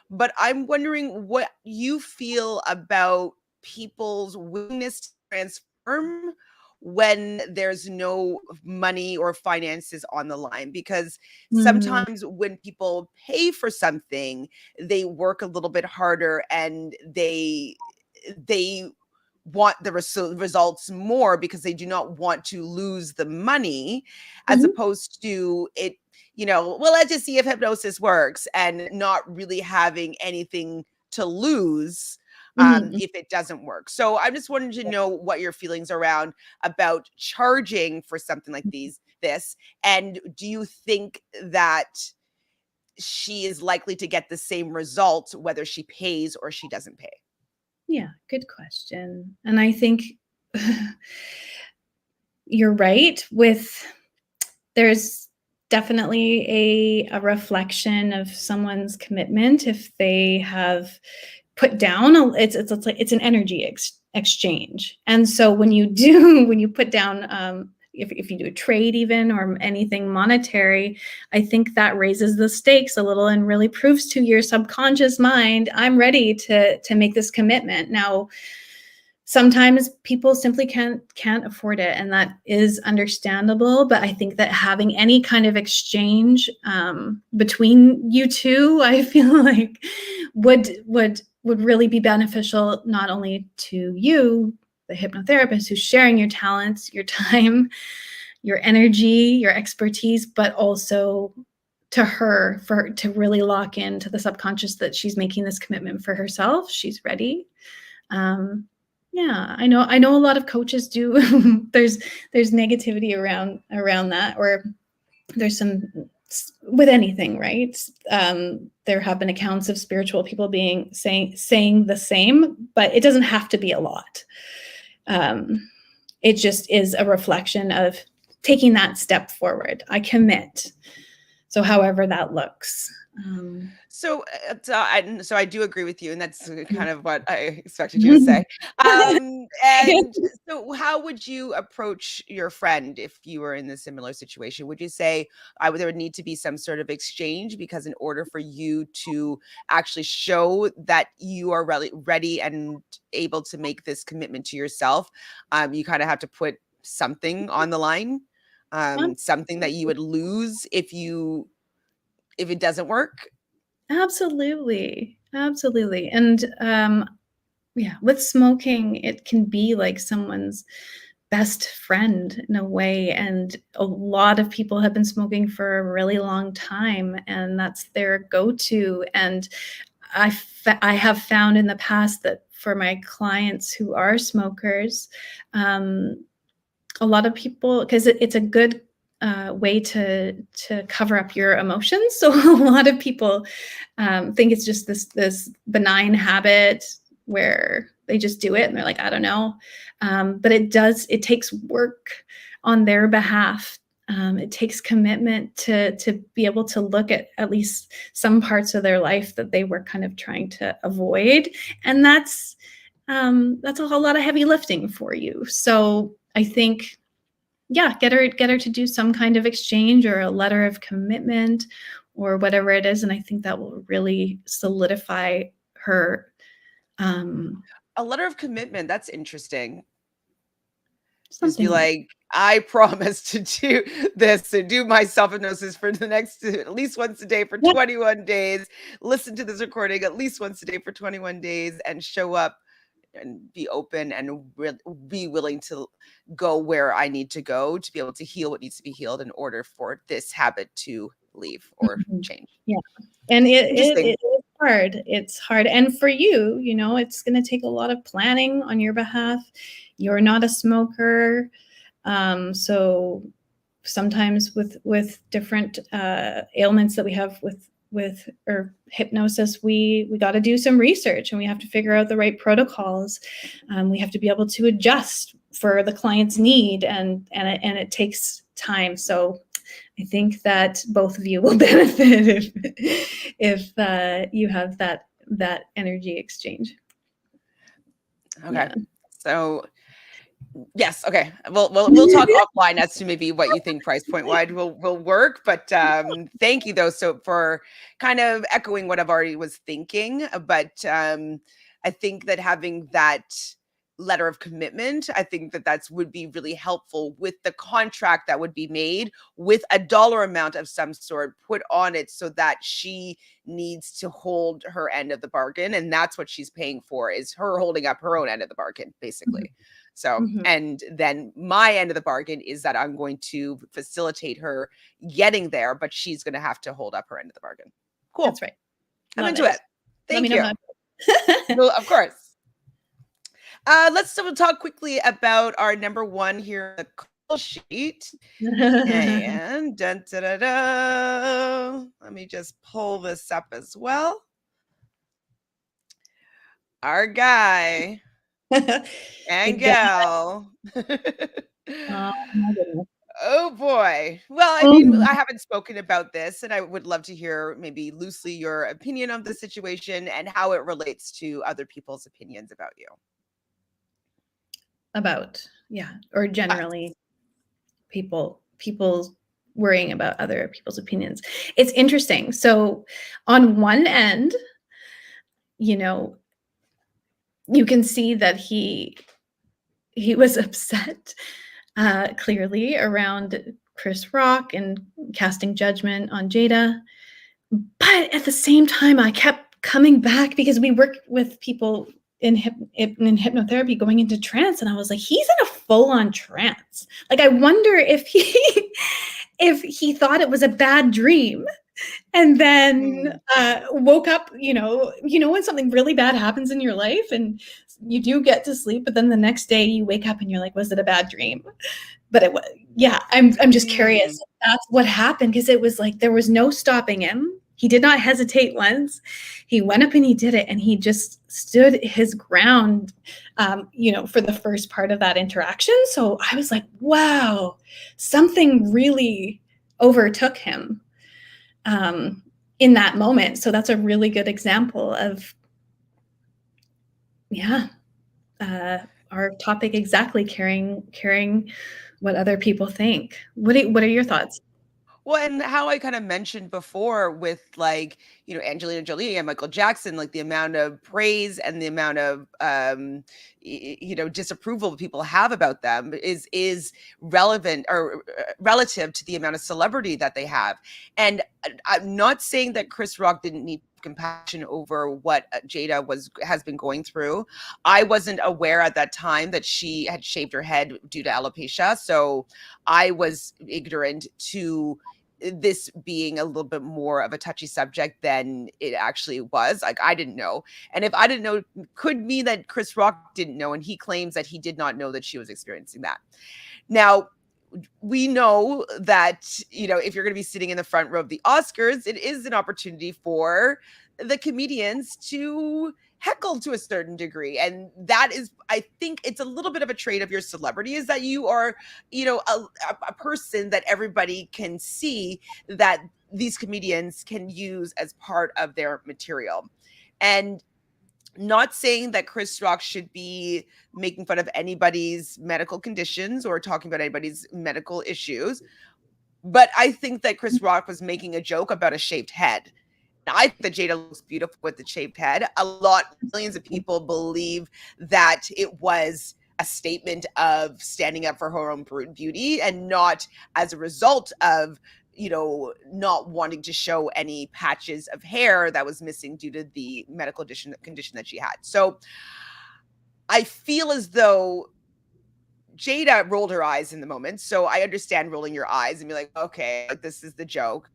But I'm wondering what you feel about people's willingness to transform when there's no money or finances on the line. Because Mhm. sometimes when people pay for something, they work a little bit harder and they want the results more because they do not want to lose the money, as Mhm. opposed to it, well, let's just see if hypnosis works, and not really having anything to lose Mhm. if it doesn't work. So I'm just wanting to know what your feelings around about charging for something like this, and do you think that she is likely to get the same result whether she pays or she doesn't pay? Yeah, good question. And I think you're right with there's definitely a reflection of someone's commitment if they have put down it's like it's an energy exchange. And so when you do when you put down if you do a trade even or anything monetary, I think that raises the stakes a little and really proves to your subconscious mind, I'm ready to make this commitment. Now, sometimes people simply can't afford it, and that is understandable, but I think that having any kind of exchange between you two, I feel like would really be beneficial, not only to you, the hypnotherapist who's sharing your talents, your time, your energy, your expertise, but also to her, for her to really lock into the subconscious that she's making this commitment for herself, she's ready. um, yeah, I know a lot of coaches do. There's negativity around that, or there's some with anything, right? There have been accounts of spiritual people saying the same, but it doesn't have to be a lot. It just is a reflection of taking that step forward. I commit. So however that looks. So I do agree with you, and that's kind of what I expected you to say. And so, how would you approach your friend if you were in a similar situation? Would you say there would need to be some sort of exchange, because in order for you to actually show that you are ready and able to make this commitment to yourself, you kind of have to put something on the line, something that you would lose if it doesn't work? Absolutely, absolutely. And yeah, with smoking, it can be like someone's best friend in a way. And a lot of people have been smoking for a really long time, and that's their go-to. And I have found in the past that for my clients who are smokers, um, a lot of people, because it's a good way to cover up your emotions. So a lot of people think it's just this benign habit where they just do it and they're like, I don't know. But it takes work on their behalf. It takes commitment to be able to look at least some parts of their life that they were kind of trying to avoid, and that's a whole lot of heavy lifting for you. So I think, yeah, get her to do some kind of exchange or a letter of commitment or whatever it is, and I think that will really solidify her. um, A letter of commitment, that's interesting. Just be Something like like, "I promise to do this, to do my self-hypnosis for the next at least once a day for that. 21 days, listen to this recording at least once a day for 21 days, and show up and be open and be willing to go where I need to go to be able to heal what needs to be healed in order for this habit to leave or change. Yeah. And it Interesting. is hard. It's hard. And for you, you know, it's going to take a lot of planning on your behalf. You're not a smoker. So sometimes with different ailments that we have with or hypnosis, we got to do some research and we have to figure out the right protocols. We have to be able to adjust for the client's need, and it takes time. So I think that both of you will benefit if you have that energy exchange. Okay. Yeah. So yes, okay. We'll talk offline as to maybe what you think price point wide will work. But thank you though, so for kind of echoing what I've already was thinking. But I think that having that letter of commitment, I think that would be really helpful with the contract that would be made with a dollar amount of some sort put on it so that she needs to hold her end of the bargain. And that's what she's paying for, is her holding up her own end of the bargain, basically. So, and then my end of the bargain is that I'm going to facilitate her getting there, but she's going to have to hold up her end of the bargain. Cool. That's right. I'm into it. Thank you. Well, of course. Let's talk quickly about our number one here, the call sheet. And dun, da, da, da. Let me just pull this up as well. Our guy and gal. Oh my goodness. Oh boy. Well, I mean, I haven't spoken about this, and I would love to hear maybe loosely your opinion of the situation and how it relates to other people's opinions about you. Or generally people worrying about other people's opinions. It's interesting. So on one end, you know, you can see that he was upset clearly around Chris Rock and casting judgment on Jada. But at the same time, I kept coming back because we work with people in hypnotherapy going into trance, and I was like, he's in a full-on trance. Like, I wonder if he thought it was a bad dream and then woke up, you know when something really bad happens in your life and you do get to sleep, but then the next day you wake up and you're like, was it a bad dream? But it was, yeah, I'm just curious if that's what happened, because it was like there was no stopping him. He did not hesitate once. He went up and he did it, and he just stood his ground, for the first part of that interaction. So I was like, wow, something really overtook him in that moment. So that's a really good example of, our topic exactly, caring what other people think. What are your thoughts? Well, and how I kind of mentioned before with, like, Angelina Jolie and Michael Jackson, like the amount of praise and the amount of, disapproval people have about them is relevant or relative to the amount of celebrity that they have. And I'm not saying that Chris Rock didn't need compassion over what Jada has been going through. I wasn't aware at that time that she had shaved her head due to alopecia. So I was ignorant to this being a little bit more of a touchy subject than it actually was. Like, I didn't know. And if I didn't know, could mean that Chris Rock didn't know. And he claims that he did not know that she was experiencing that. Now, we know that, if you're going to be sitting in the front row of the Oscars, it is an opportunity for the comedians to heckle to a certain degree. And that is, I think it's a little bit of a trait of your celebrity, is that you are, a person that everybody can see that these comedians can use as part of their material. And not saying that Chris Rock should be making fun of anybody's medical conditions or talking about anybody's medical issues, but I think that Chris Rock was making a joke about a shaved head. I think that Jada looks beautiful with the shaved head. Millions of people believe that it was a statement of standing up for her own beauty and not as a result of, not wanting to show any patches of hair that was missing due to the medical condition that she had. So I feel as though Jada rolled her eyes in the moment, so I understand rolling your eyes and be like, okay, like, this is the joke.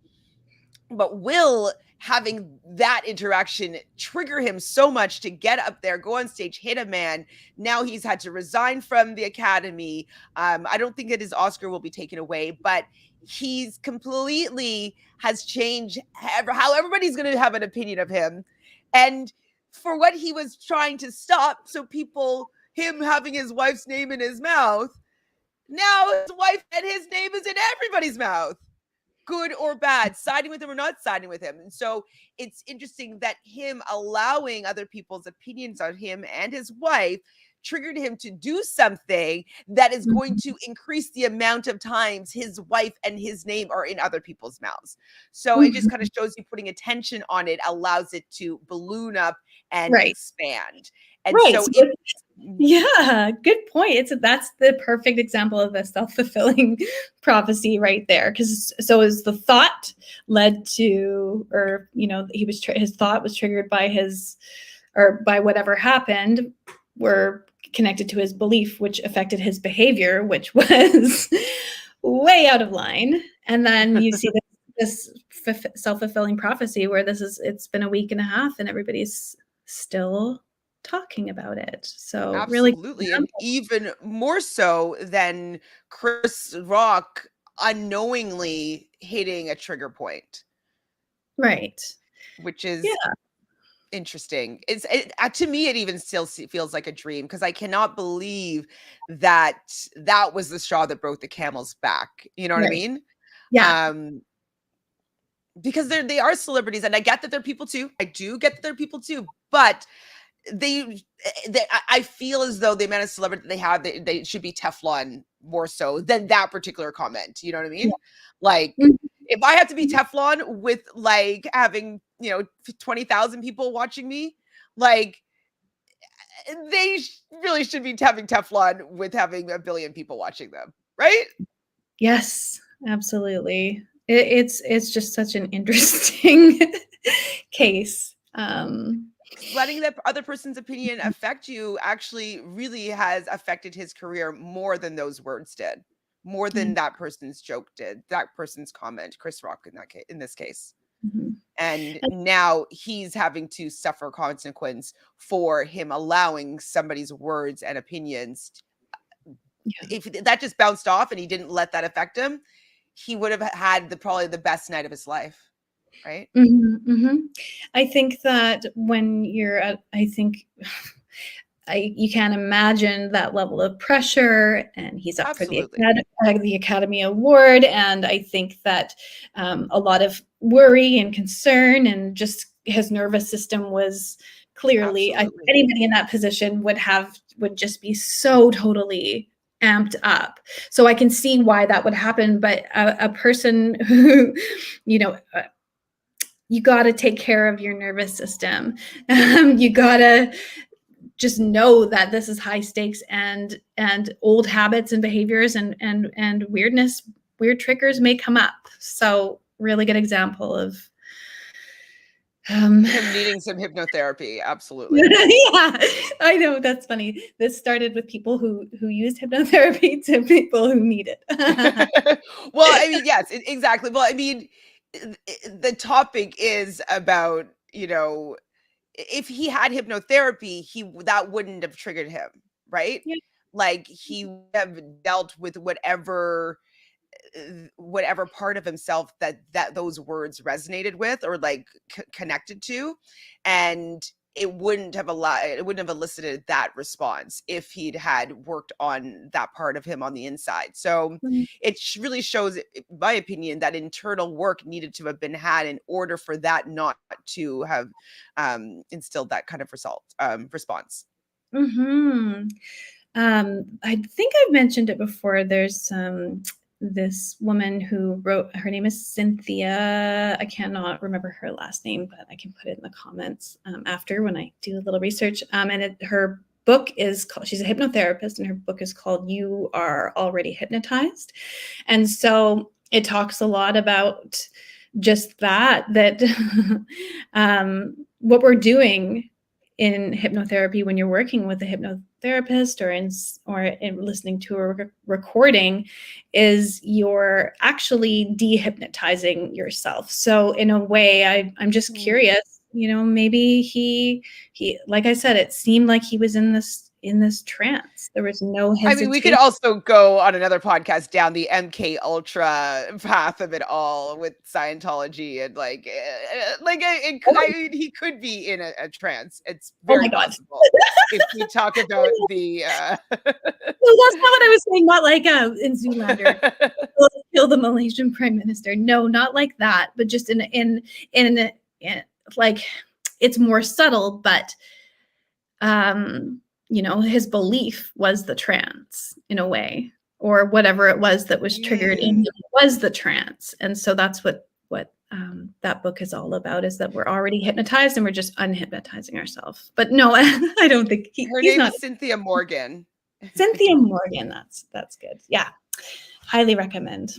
But Will having that interaction trigger him so much to get up there, go on stage, hit a man. Now he's had to resign from the Academy. I don't think that his Oscar will be taken away, but he's completely has changed how everybody's going to have an opinion of him. And for what he was trying to stop, so people, him having his wife's name in his mouth, now his wife and his name is in everybody's mouth, good or bad, siding with him or not siding with him. And so it's interesting that him allowing other people's opinions on him and his wife triggered him to do something that is going to increase the amount of times his wife and his name are in other people's mouths. So it just kind of shows you putting attention on it allows it to balloon up and expand. And so yeah, good point. That's the perfect example of a self-fulfilling prophecy right there. Because so as the thought led to, or his thought was triggered by by whatever happened, were connected to his belief, which affected his behavior, which was way out of line. And then you see this self-fulfilling prophecy where it's been a week and a half and everybody's still talking about it. So absolutely, and even more so than Chris Rock unknowingly hitting a trigger point, right? Which is interesting. To me, it even still feels like a dream because I cannot believe that was the straw that broke the camel's back. You know what I mean? Yeah. Because they are celebrities, and I get that they're people too. I do get that they're people too, but I feel as though the amount of celebrity they have, they should be Teflon more so than that particular comment. You know what I mean? Yeah. Like, if I have to be Teflon with like having 20,000 people watching me, like they really should be having Teflon with having 1 billion people watching them, right? Yes, absolutely. It's just such an interesting case. Letting that other person's opinion affect you actually really has affected his career more than those words did, more than that person's joke did, that person's comment, Chris Rock in this case. And now he's having to suffer consequence for him allowing somebody's words and opinions. If that just bounced off and he didn't let that affect him, he would have had probably the best night of his life. Right. I think that when you're you can't imagine that level of pressure, and he's up for the Academy Award. And I think that a lot of worry and concern and just his nervous system was clearly, anybody in that position would just be so totally amped up. So I can see why that would happen. But a person who, you got to take care of your nervous system. You got to just know that this is high stakes, and old habits and behaviors and weird triggers may come up. So really good example of him needing some hypnotherapy. Absolutely. Yeah, I know, that's funny. This started with people who used hypnotherapy to people who need it. Well, I mean, yes, exactly. Well, I mean, the topic is about, if he had hypnotherapy, that wouldn't have triggered him, right? Yeah. Like he would have dealt with whatever part of himself that those words resonated with or like connected to, and it wouldn't have elicited that response if he'd had worked on that part of him on the inside. So it really shows, in my opinion, that internal work needed to have been had in order for that not to have instilled that kind of response. I think I've mentioned it before. There's this woman who wrote, her name is Cynthia. I cannot remember her last name, but I can put it in the comments after when I do a little research. And her book is called, she's a hypnotherapist, and her book is called You Are Already Hypnotized. And so it talks a lot about just that what we're doing in hypnotherapy when you're working with a therapist or in listening to a recording is you're actually dehypnotizing yourself. So in a way, I'm just curious, maybe he like I said, it seemed like he was in this trance. There was no hesitation. I mean, we could also go on another podcast down the MK Ultra path of it all with Scientology and he could be in a trance. It's very possible if we talk about the. No, that's not what I was saying. Not like in Zoolander, kill the Malaysian prime minister. No, not like that. But just in like it's more subtle, but his belief was the trance in a way, or whatever it was that was triggered in him was the trance. And so that's what that book is all about, is that we're already hypnotized and we're just unhypnotizing ourselves. But no, I don't think her name is Cynthia Morgan. Cynthia Morgan. That's good. Yeah. Highly recommend.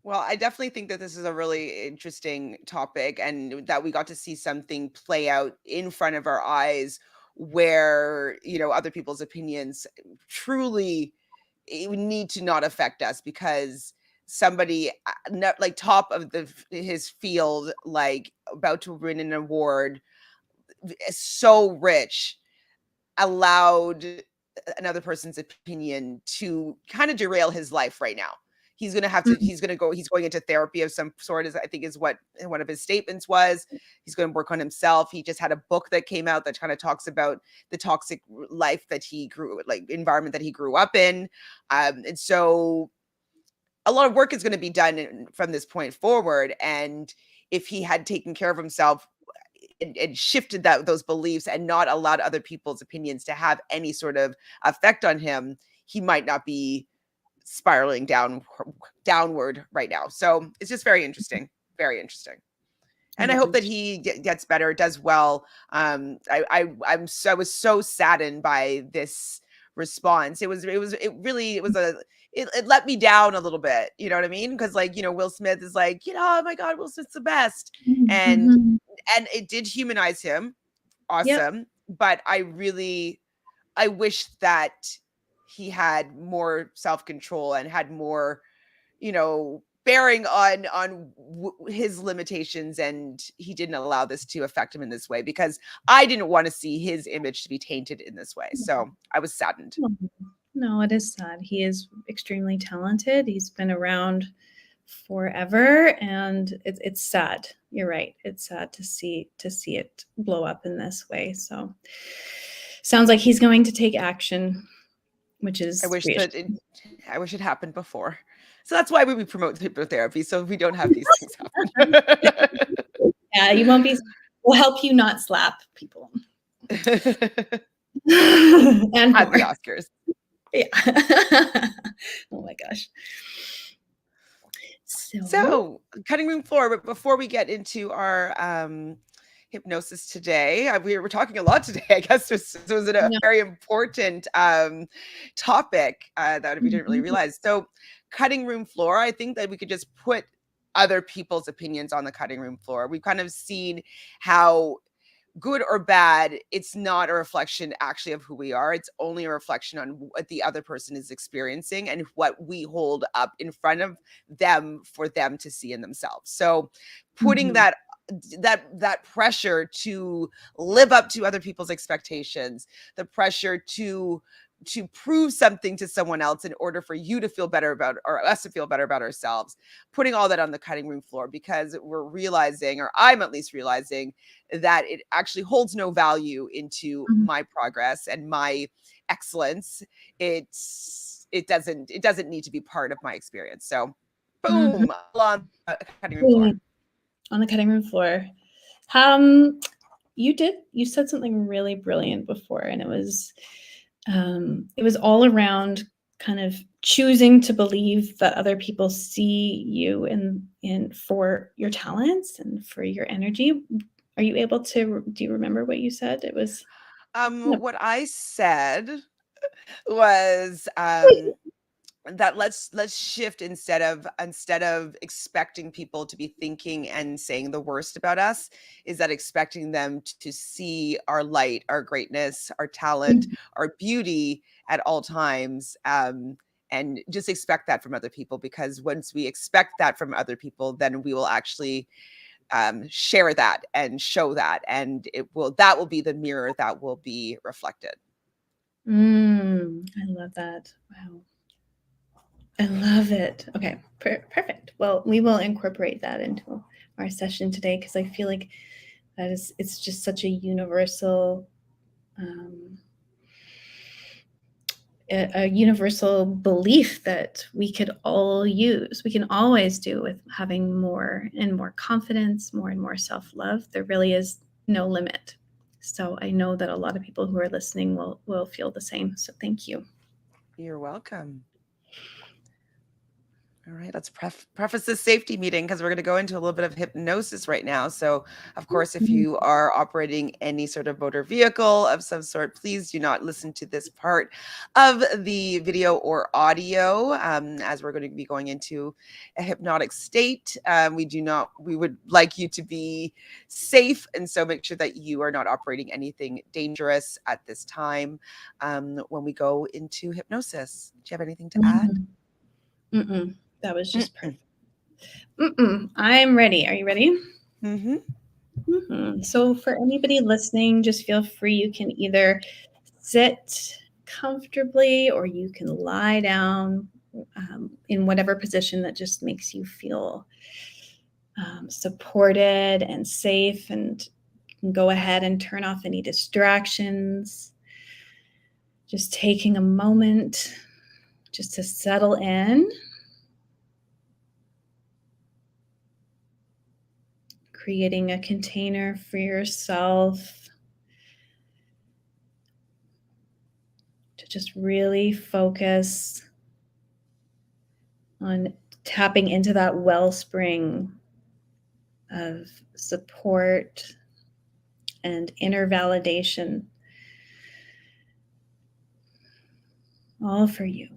Well, I definitely think that this is a really interesting topic, and that we got to see something play out in front of our eyes where, other people's opinions truly need to not affect us, because somebody like top of his field, like about to win an award, so rich, allowed another person's opinion to kind of derail his life right now. He's going to have to, he's going into therapy of some sort, I think is what one of his statements was. He's going to work on himself. He just had a book that came out that kind of talks about the toxic life that he environment that he grew up in. And so a lot of work is going to be done from this point forward. And if he had taken care of himself and shifted those beliefs and not allowed other people's opinions to have any sort of effect on him, he might not be spiraling downward right now. So it's just very interesting. And I hope that he gets better, does well. I was so saddened by this response. It let me down a little bit. You know what I mean? Because Will Smith is like, oh my God, Will Smith's the best. And it did humanize him. Awesome. Yep. But I wish that he had more self-control and had more, bearing on his limitations, and he didn't allow this to affect him in this way, because I didn't want to see his image to be tainted in this way. So I was saddened. No, it is sad. He is extremely talented. He's been around forever, and it's sad. You're right. It's sad to see it blow up in this way. So sounds like he's going to take action, which is I wish it happened before. So that's why we promote hypnotherapy, so we don't have these things happen. Yeah, you won't be. We'll help you not slap people. And at the Oscars. Yeah. Oh my gosh. So cutting room floor, but before we get into our hypnosis today, we were talking a lot today. I guess this was a very important topic that we didn't really realize. So cutting room floor, I think that we could just put other people's opinions on the cutting room floor. We've kind of seen how, good or bad, it's not a reflection actually of who we are. It's only a reflection on what the other person is experiencing and what we hold up in front of them for them to see in themselves. So putting that pressure to live up to other people's expectations, the pressure to prove something to someone else in order for you to feel better about, or us to feel better about ourselves, putting all that on the cutting room floor, because we're realizing, or I'm at least realizing, that it actually holds no value into my progress and my excellence. It doesn't need to be part of my experience. So boom, on the cutting room floor. On the cutting room floor. You said something really brilliant before, and it was all around kind of choosing to believe that other people see you in for your talents and for your energy. Are you able to, do you remember what you said? It was what I said was that let's shift, instead of expecting people to be thinking and saying the worst about us, is that expecting them to see our light, our greatness, our talent, our beauty at all times, and just expect that from other people, because once we expect that from other people, then we will actually share that and show that, and that will be the mirror that will be reflected. I love that. Wow. I love it. Okay, perfect. Well, we will incorporate that into our session today, because I feel like it's just such a universal, a universal belief that we could all use. We can always do with having more and more confidence, more and more self-love. There really is no limit. So I know that a lot of people who are listening will feel the same. So thank you. You're welcome. All right, let's preface this safety meeting, because we're going to go into a little bit of hypnosis right now. So, of course, if you are operating any sort of motor vehicle of some sort, please do not listen to this part of the video or audio, as we're going to be going into a hypnotic state. We would like you to be safe, and so make sure that you are not operating anything dangerous at this time when we go into hypnosis. Do you have anything to add? That was just perfect. I'm ready. Are you ready? So for anybody listening, just feel free. You can either sit comfortably, or you can lie down in whatever position that just makes you feel supported and safe, and you can go ahead and turn off any distractions. Just taking a moment just to settle in. Creating a container for yourself to just really focus on tapping into that wellspring of support and inner validation, all for you.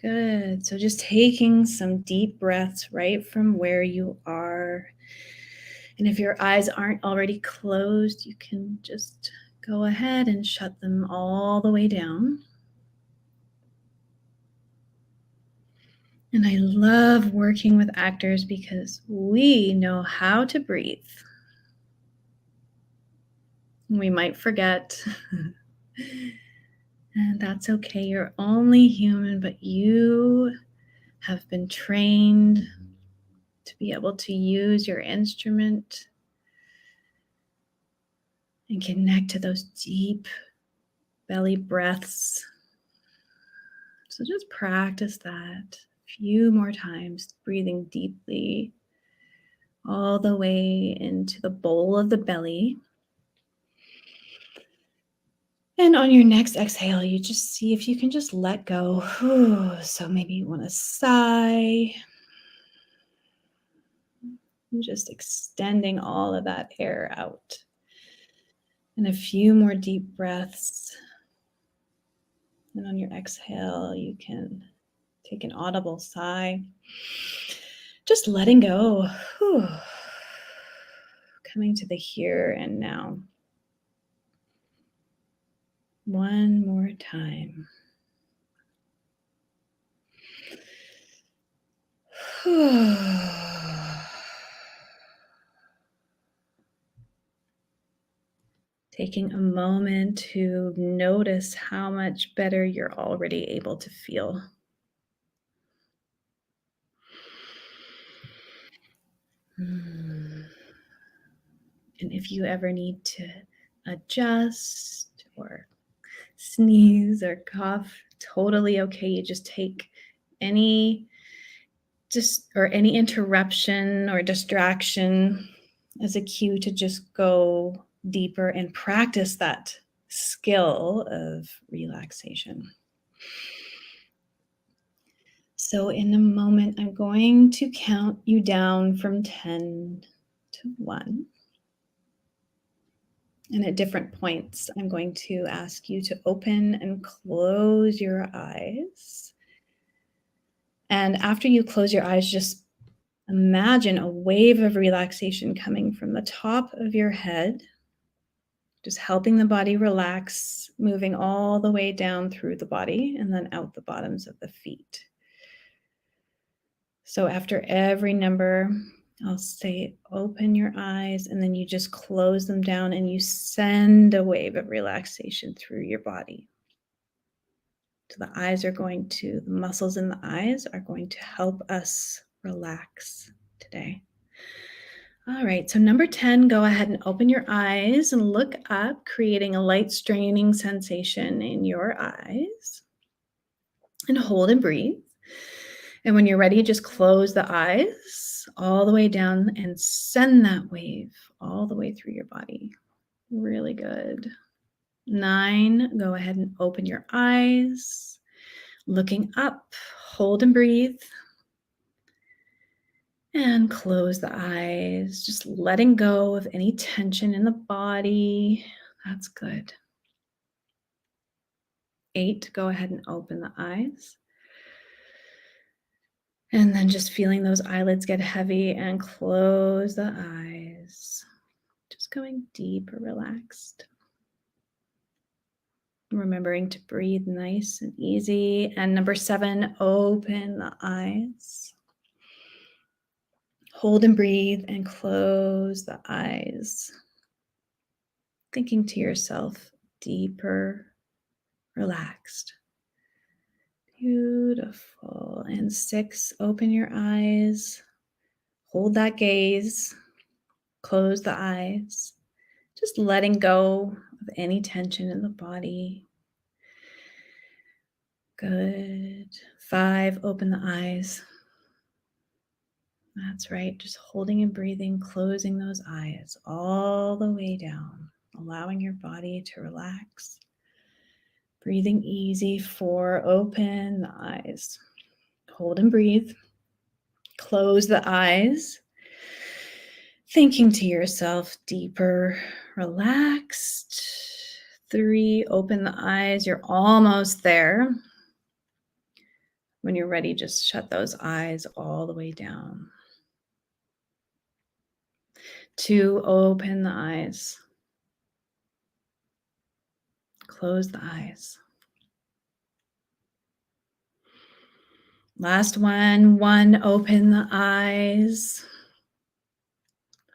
Good. So just taking some deep breaths right from where you are. And if your eyes aren't already closed, you can just go ahead and shut them all the way down. And I love working with actors because we know how to breathe. We might forget. And that's okay. You're only human, but you have been trained to be able to use your instrument and connect to those deep belly breaths. So just practice that a few more times, breathing deeply all the way into the bowl of the belly. And on your next exhale, you just see if you can just let go. So maybe you want to sigh. And just extending all of that air out. And a few more deep breaths. And on your exhale, you can take an audible sigh. Just letting go. Coming to the here and now. One more time. Taking a moment to notice how much better you're already able to feel. And if you ever need to adjust or sneeze or cough, totally okay. You just take any interruption or distraction as a cue to just go deeper and practice that skill of relaxation. So in a moment, I'm going to count you down from 10 to 1. And at different points, I'm going to ask you to open and close your eyes. And after you close your eyes, just imagine a wave of relaxation coming from the top of your head, just helping the body relax, moving all the way down through the body and then out the bottoms of the feet. So after every number, I'll say, open your eyes, and then you just close them down and you send a wave of relaxation through your body. So the muscles in the eyes are going to help us relax today. All right, so number 10, go ahead and open your eyes and look up, creating a light straining sensation in your eyes. And hold and breathe. And when you're ready, just close the eyes all the way down and send that wave all the way through your body. Really good. 9, go ahead and open your eyes. Looking up, hold and breathe. And close the eyes, just letting go of any tension in the body. That's good. 8, go ahead and open the eyes. And then just feeling those eyelids get heavy and close the eyes. Just going deep or relaxed. Remembering to breathe nice and easy. And number 7, open the eyes. Hold and breathe and close the eyes. Thinking to yourself, deeper, relaxed. Beautiful. And 6, open your eyes. Hold that gaze. Close the eyes. Just letting go of any tension in the body. Good. 5, open the eyes. That's right. Just holding and breathing, closing those eyes all the way down, allowing your body to relax. Breathing easy. 4, open the eyes. Hold and breathe. Close the eyes. Thinking to yourself, deeper, relaxed. 3, open the eyes. You're almost there. When you're ready, just shut those eyes all the way down. 2, open the eyes. Close the eyes. Last one. 1, open the eyes.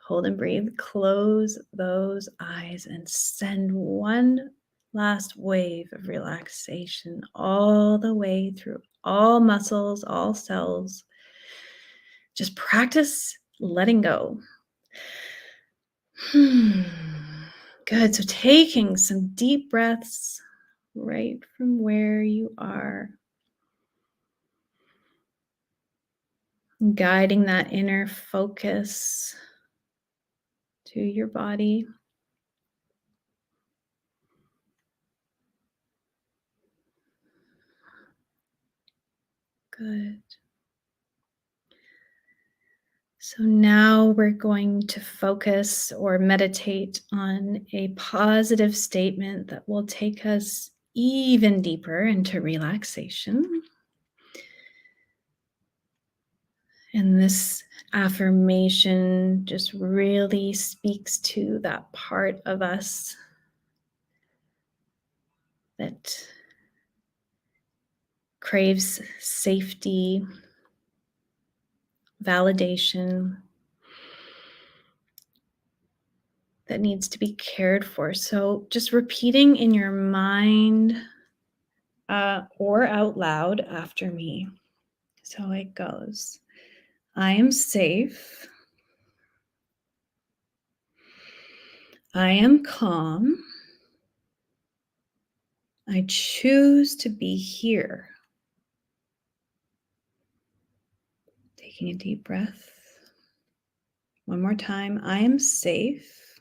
Hold and breathe. Close those eyes and send one last wave of relaxation all the way through all muscles, all cells. Just practice letting go. Good. So taking some deep breaths right from where you are. Guiding that inner focus to your body. Good. So now we're going to focus or meditate on a positive statement that will take us even deeper into relaxation. And this affirmation just really speaks to that part of us that craves safety, validation, that needs to be cared for. So just repeating in your mind or out loud after me. So it goes. I am safe. I am calm. I choose to be here. Taking a deep breath. One more time. I am safe.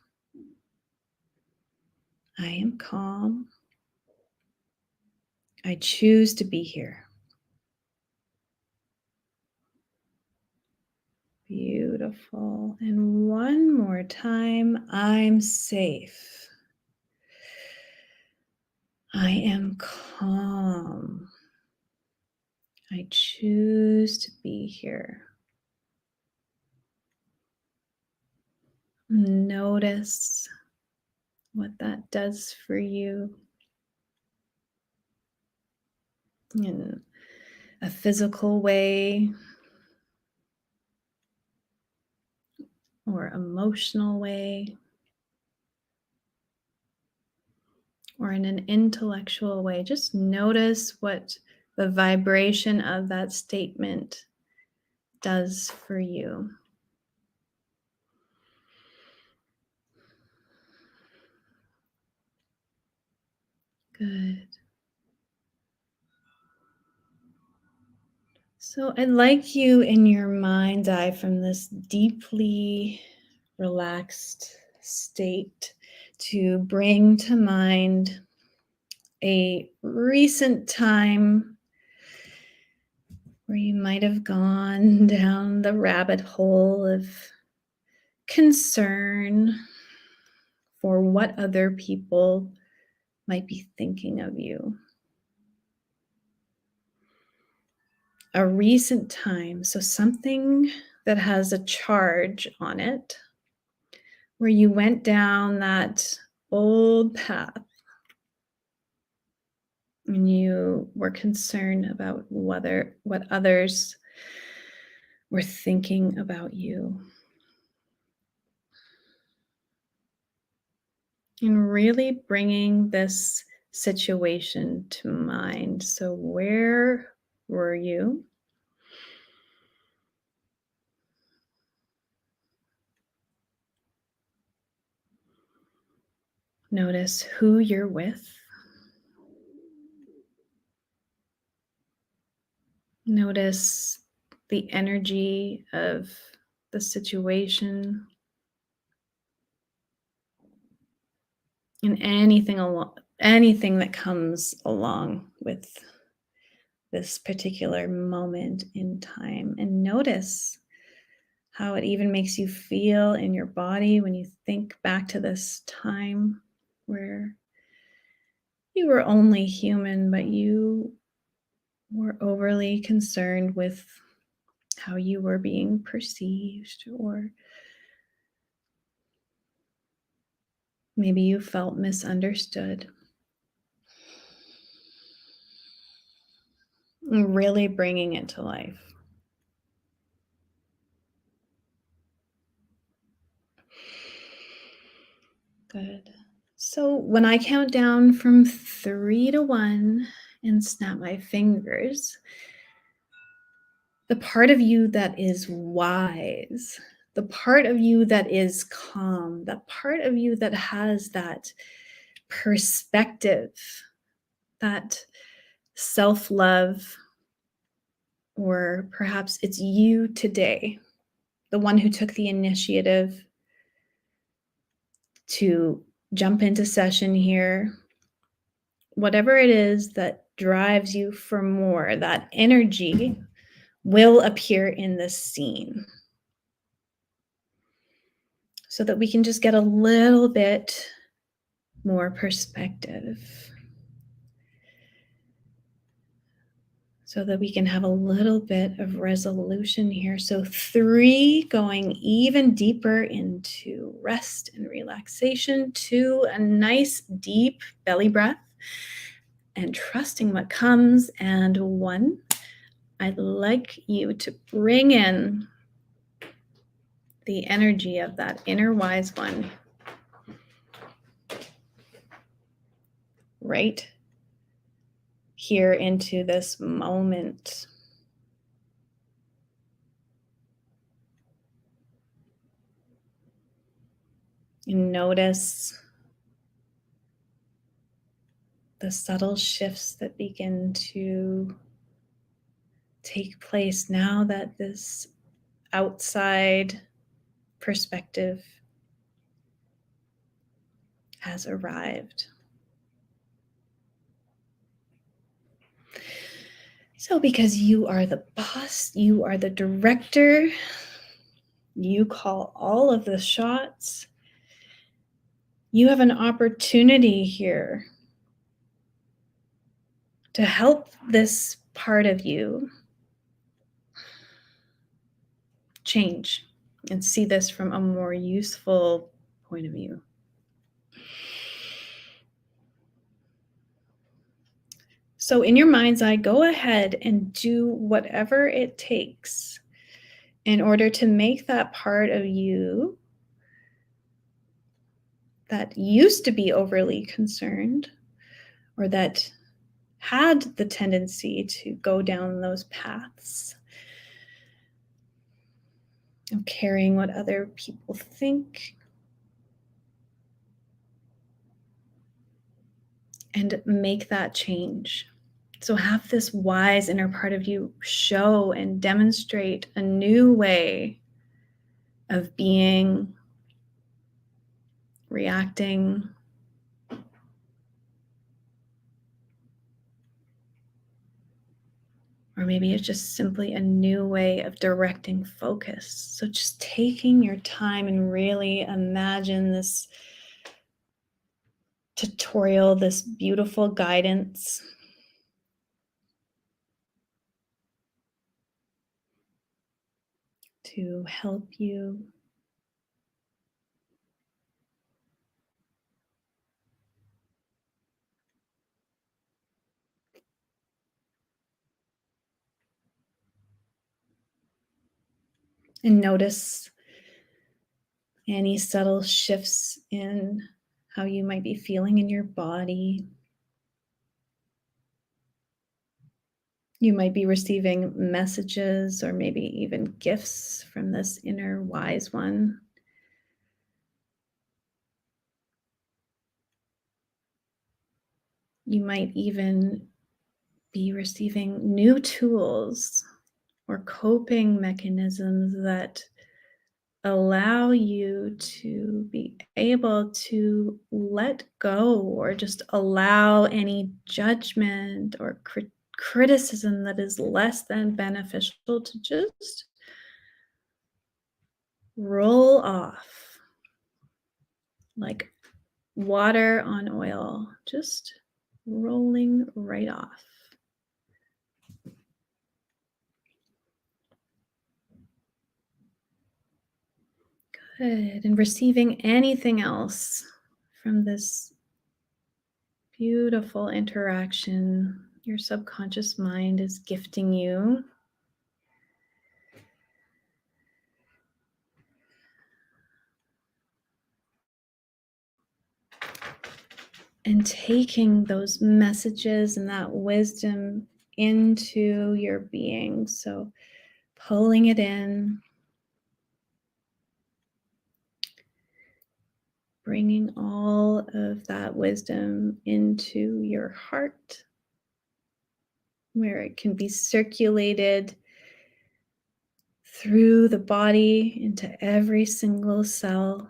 I am calm. I choose to be here. Beautiful. And one more time. I'm safe. I am calm. I choose to be here. Notice what that does for you in a physical way or emotional way or in an intellectual way. Just notice what the vibration of that statement does for you. Good. So I'd like you in your mind's eye from this deeply relaxed state to bring to mind a recent time where you might have gone down the rabbit hole of concern for what other people might be thinking of you. A recent time, so something that has a charge on it, where you went down that old path and you were concerned about what others were thinking about you. And really bringing this situation to mind. So, where were you? Notice who you're with. Notice the energy of the situation and anything that comes along with this particular moment in time. And notice how it even makes you feel in your body when you think back to this time where you were only human, but you were overly concerned with how you were being perceived, or maybe you felt misunderstood. And really bringing it to life. Good. So when I count down from 3 to 1 and snap my fingers, the part of you that is wise, the part of you that is calm, that part of you that has that perspective, that self-love, or perhaps it's you today, the one who took the initiative to jump into session here. Whatever it is that drives you for more, that energy will appear in this scene so that we can just get a little bit more perspective, so that we can have a little bit of resolution here. So 3, going even deeper into rest and relaxation. 2, a nice deep belly breath and trusting what comes. And 1, I'd like you to bring in the energy of that inner wise one right here into this moment. And notice the subtle shifts that begin to take place now that this outside perspective has arrived. So, because you are the boss, you are the director, you call all of the shots, you have an opportunity here to help this part of you change and see this from a more useful point of view. So in your mind's eye, go ahead and do whatever it takes in order to make that part of you that used to be overly concerned or that had the tendency to go down those paths of caring what other people think, and make that change. So have this wise inner part of you show and demonstrate a new way of being, reacting, or maybe it's just simply a new way of directing focus. So just taking your time and really imagine this tutorial, this beautiful guidance to help you and notice any subtle shifts in how you might be feeling in your body. You might be receiving messages or maybe even gifts from this inner wise one. You might even be receiving new tools or coping mechanisms that allow you to be able to let go or just allow any judgment or criticism that is less than beneficial to just roll off like water on oil, just rolling right off. Good. And receiving anything else from this beautiful interaction your subconscious mind is gifting you. And taking those messages and that wisdom into your being. So pulling it in, bringing all of that wisdom into your heart, where it can be circulated through the body into every single cell,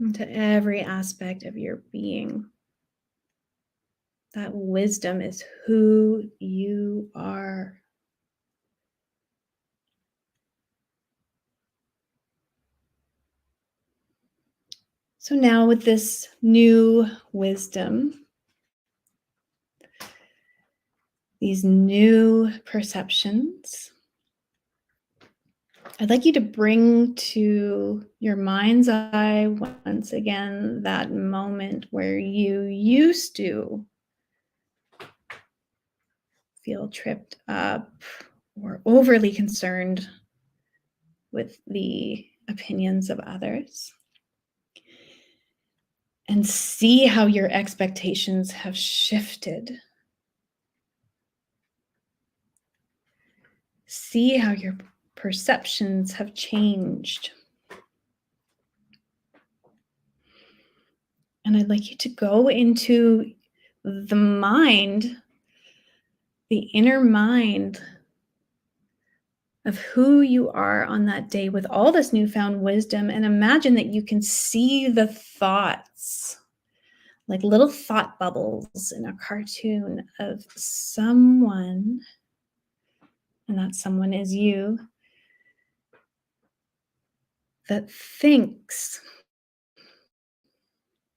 into every aspect of your being. That wisdom is who you are. So now with this new wisdom, these new perceptions, I'd like you to bring to your mind's eye once again that moment where you used to feel tripped up or overly concerned with the opinions of others. And see how your expectations have shifted. See how your perceptions have changed. And I'd like you to go into the mind, the inner mind of who you are on that day with all this newfound wisdom, and imagine that you can see the thoughts, like little thought bubbles in a cartoon of someone, and that someone is you, that thinks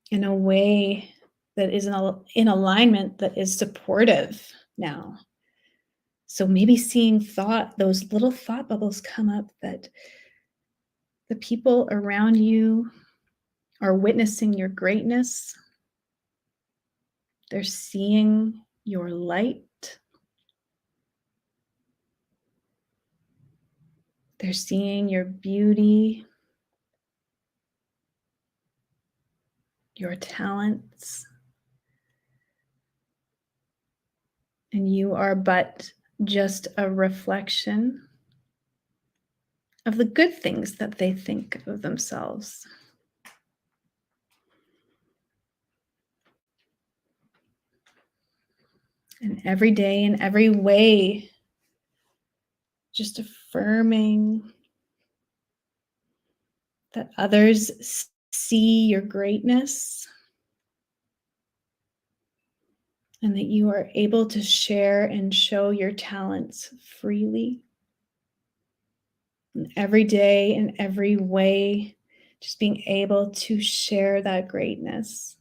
in a way that is in alignment, that is supportive now. So maybe seeing those little thought bubbles come up, that the people around you are witnessing your greatness. They're seeing your light. They're seeing your beauty, your talents. And you are but just a reflection of the good things that they think of themselves. And every day, in every way, just affirming that others see your greatness and that you are able to share and show your talents freely. And every day, in every way, just being able to share that greatness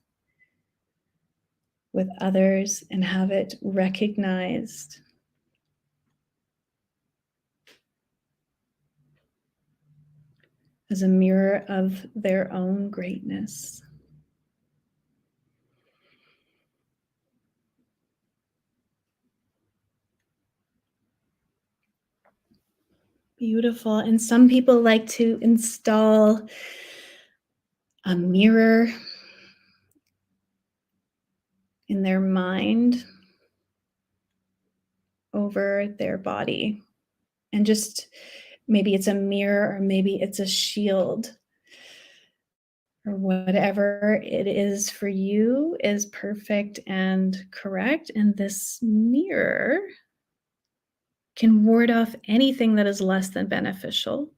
with others and have it recognized. As a mirror of their own greatness. Beautiful. And some people like to install a mirror in their mind over their body. And just maybe it's a mirror, or maybe it's a shield, or whatever it is for you is perfect and correct. And this mirror can ward off anything that is less than beneficial.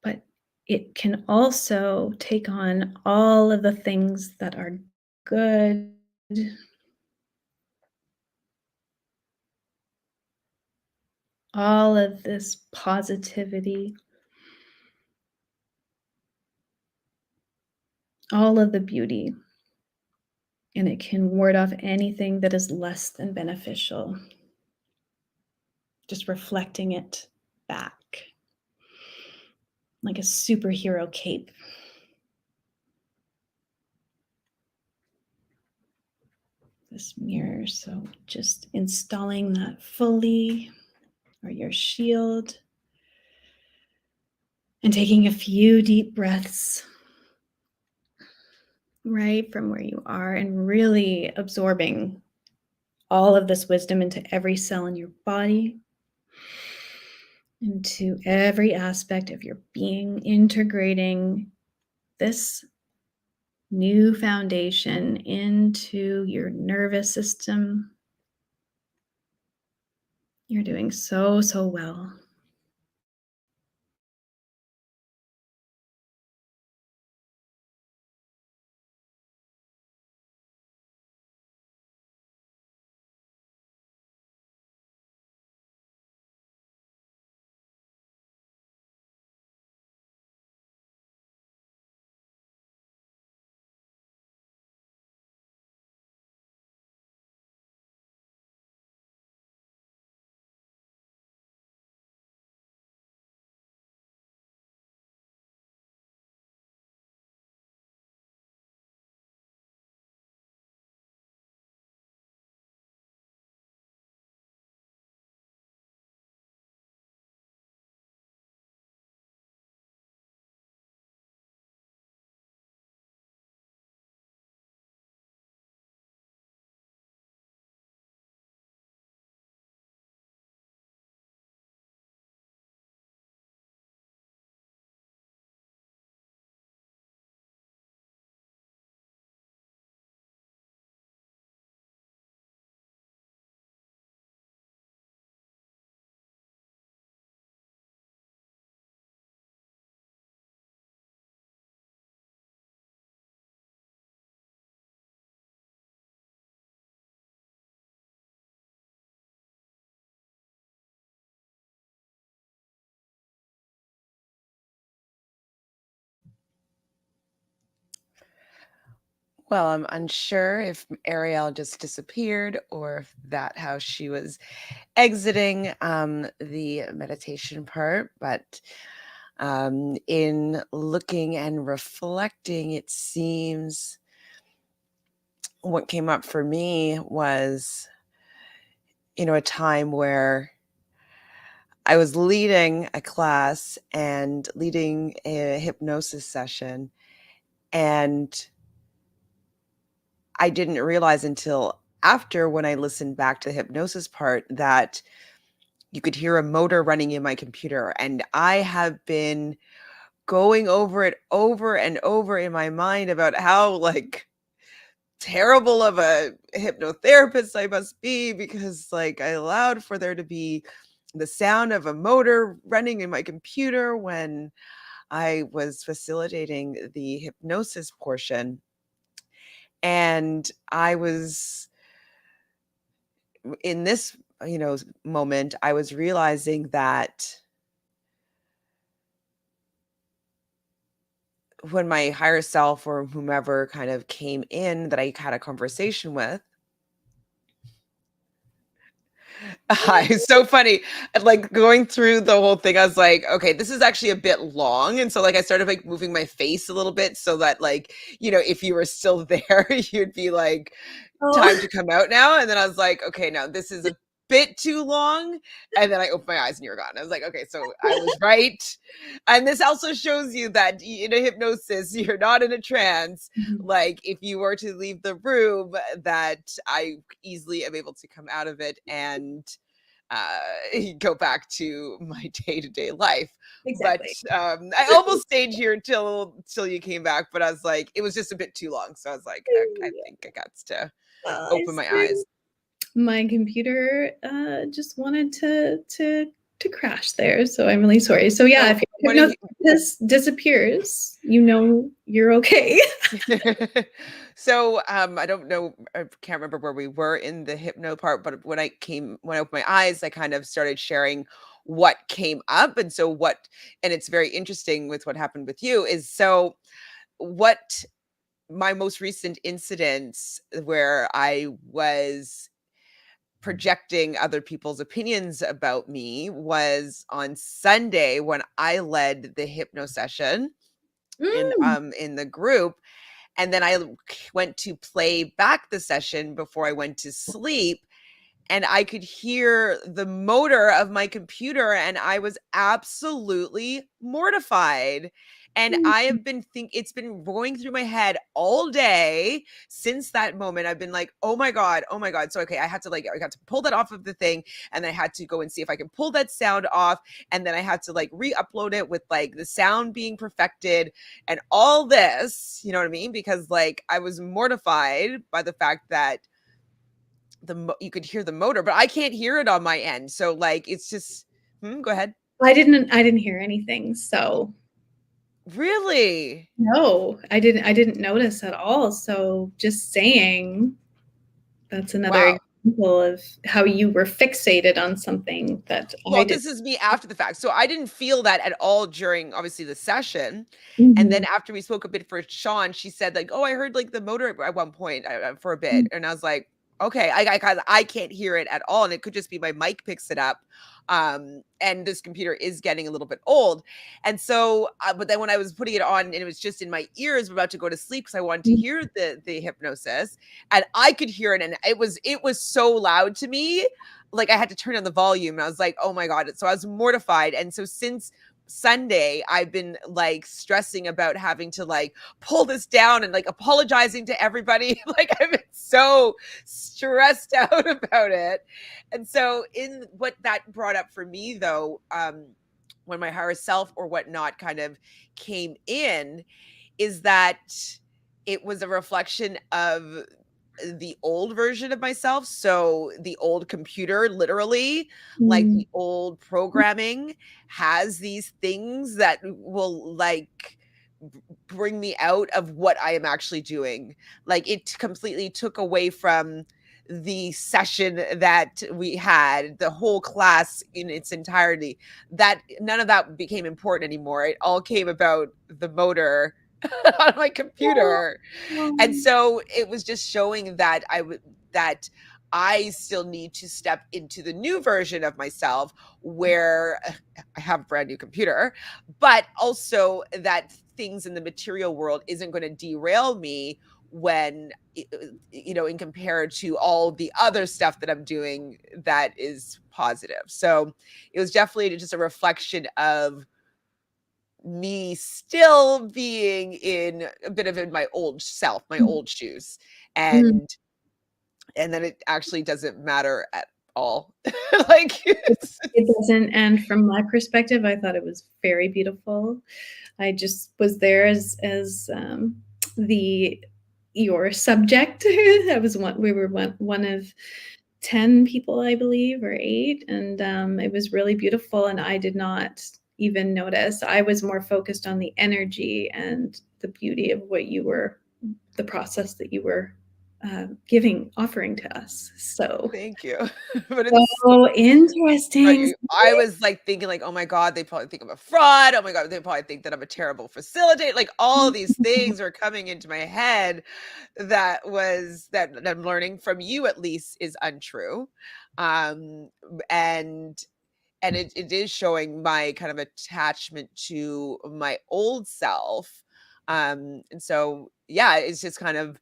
But it can also take on all of the things that are good, all of this positivity, all of the beauty, and it can ward off anything that is less than beneficial. Just reflecting it back like a superhero cape. This mirror, so just installing that fully, or your shield, and taking a few deep breaths right from where you are, and really absorbing all of this wisdom into every cell in your body, into every aspect of your being, integrating this new foundation into your nervous system. You're doing so, so well. Well, I'm unsure if Ariel just disappeared or if that how she was exiting the meditation part, but in looking and reflecting, it seems what came up for me was, a time where I was leading a class and leading a hypnosis session, and I didn't realize until after when I listened back to the hypnosis part that you could hear a motor running in my computer. And I have been going over it over and over in my mind about how like terrible of a hypnotherapist I must be, because like I allowed for there to be the sound of a motor running in my computer when I was facilitating the hypnosis portion. And I was in this, moment, I was realizing that when my higher self or whomever kind of came in that I had a conversation with, it's so funny. Like going through the whole thing, I was like, okay, this is actually a bit long. And so like I started like moving my face a little bit so that like, if you were still there, you'd be like, time Oh. to come out now. And then I was like, okay, now this is a bit too long. And then I opened my eyes and you're gone. I was like, okay, so I was right. And this also shows you that in a hypnosis, you're not in a trance. Mhm. Like if you were to leave the room, that I easily am able to come out of it and go back to my day-to-day life. But Exactly. I almost stayed here till you came back, but I was like, it was just a bit too long. So I was like, I think I got to I open my see. eyes. My computer, just wanted to crash there, so I'm really sorry. So, yeah, So if your what do hypnosis disappears, you're okay. so I don't know, I can't remember where we were in the hypno part, but when I opened my eyes, I kind of started sharing what came up. And it's very interesting with what happened with you is so what my most recent incidents where I was projecting other people's opinions about me was on Sunday when I led the hypno session Mm. in the group. And then I went to play back the session before I went to sleep, and I could hear the motor of my computer, and I was absolutely mortified. And I have been it's been going through my head all day since that moment. I've been like, oh my God, oh my God. So okay, I had to pull that off of the thing, and I had to go and see if I can pull that sound off. And then I had to like re-upload it with like the sound being perfected and all this, you know what I mean? Because like I was mortified by the fact that you could hear the motor, but I can't hear it on my end. So like it's just go ahead. I didn't hear anything, so Really? no, I didn't notice at all, so just saying, that's another Wow. example of how you were fixated on something that I Well, did. this is me after the fact. So I didn't feel that at all during obviously the session. And then Mhm. after we spoke a bit for Sean, she said like, "Oh, I heard like the motor at one point for a bit," Mm. and I was like, "Okay, I can't hear it at all, and it could just be my mic picks it up." And this computer is getting a little bit old, and so, but then when I was putting it on, and it was just in my ears, about to go to sleep because I wanted to hear the hypnosis, and I could hear it, and it was so loud to me, like I had to turn on the volume, and I was like, "Oh my God." So I was mortified. And so since Sunday, I've been like stressing about having to like pull this down and like apologizing to everybody. Like I've been so stressed out about it. And so in what that brought up for me though, when my higher self or whatnot kind of came in, is that it was a reflection of the old version of myself. So the old computer, literally, like Mm. the old programming has these things that will like bring me out of what I am actually doing. Like it completely took away from the session that we had, the whole class in its entirety. That none of that became important anymore. It all came about the motor on my computer. And Oh. so it was just showing that I still need to step into the new version of myself where I have a brand new computer, but also that things in the material world isn't going to derail me when, in compared to all the other stuff that I'm doing that is positive. So it was definitely just a reflection of me still being in a bit of in my old self, my old shoes. Mm. And then it actually doesn't matter at all. Like It doesn't. And from my perspective, I thought it was very beautiful. I just was there as the your subject. I was one. We were one of 10 people, I believe, or 8, and it was really beautiful. And I did not even notice. I was more focused on the energy and the beauty of what you were, the process that you were offering to us. So, thank you. But it's so interesting. I was like thinking like, oh my God, they probably think I'm a fraud. Oh my God, they probably think that I'm a terrible facilitator. Like all these things were coming into my head that I'm learning from you at least is untrue. And it is showing my kind of attachment to my old self. And so yeah, it's just kind of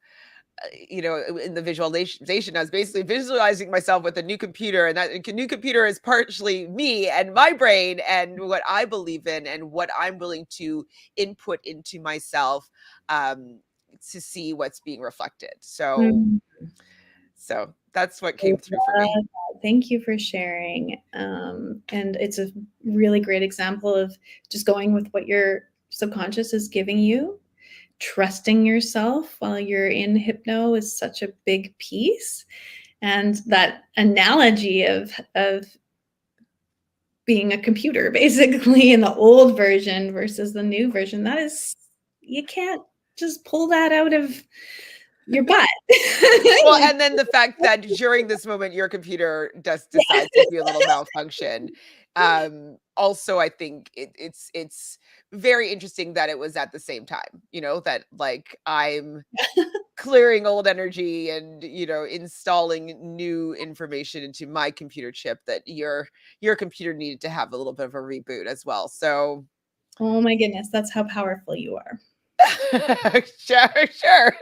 in the visualization, I was basically visualizing myself with a new computer, and that new computer is partially me and my brain and what I believe in and what I'm willing to input into myself, to see what's being reflected. So, Mm. so that's what I came through for me. love that. Thank you for sharing. And it's a really great example of just going with what your subconscious is giving you. Trusting yourself while you're in hypno is such a big piece. And that analogy of being a computer, basically, in the old version versus the new version, that is, you can't just pull that out of your butt. Well, and then the fact that during this moment your computer just decides to do a little malfunction. Also, I think it's very interesting that it was at the same time, that like I'm clearing old energy and installing new information into my computer chip, that your computer needed to have a little bit of a reboot as well. So Oh my goodness, that's how powerful you are. sure.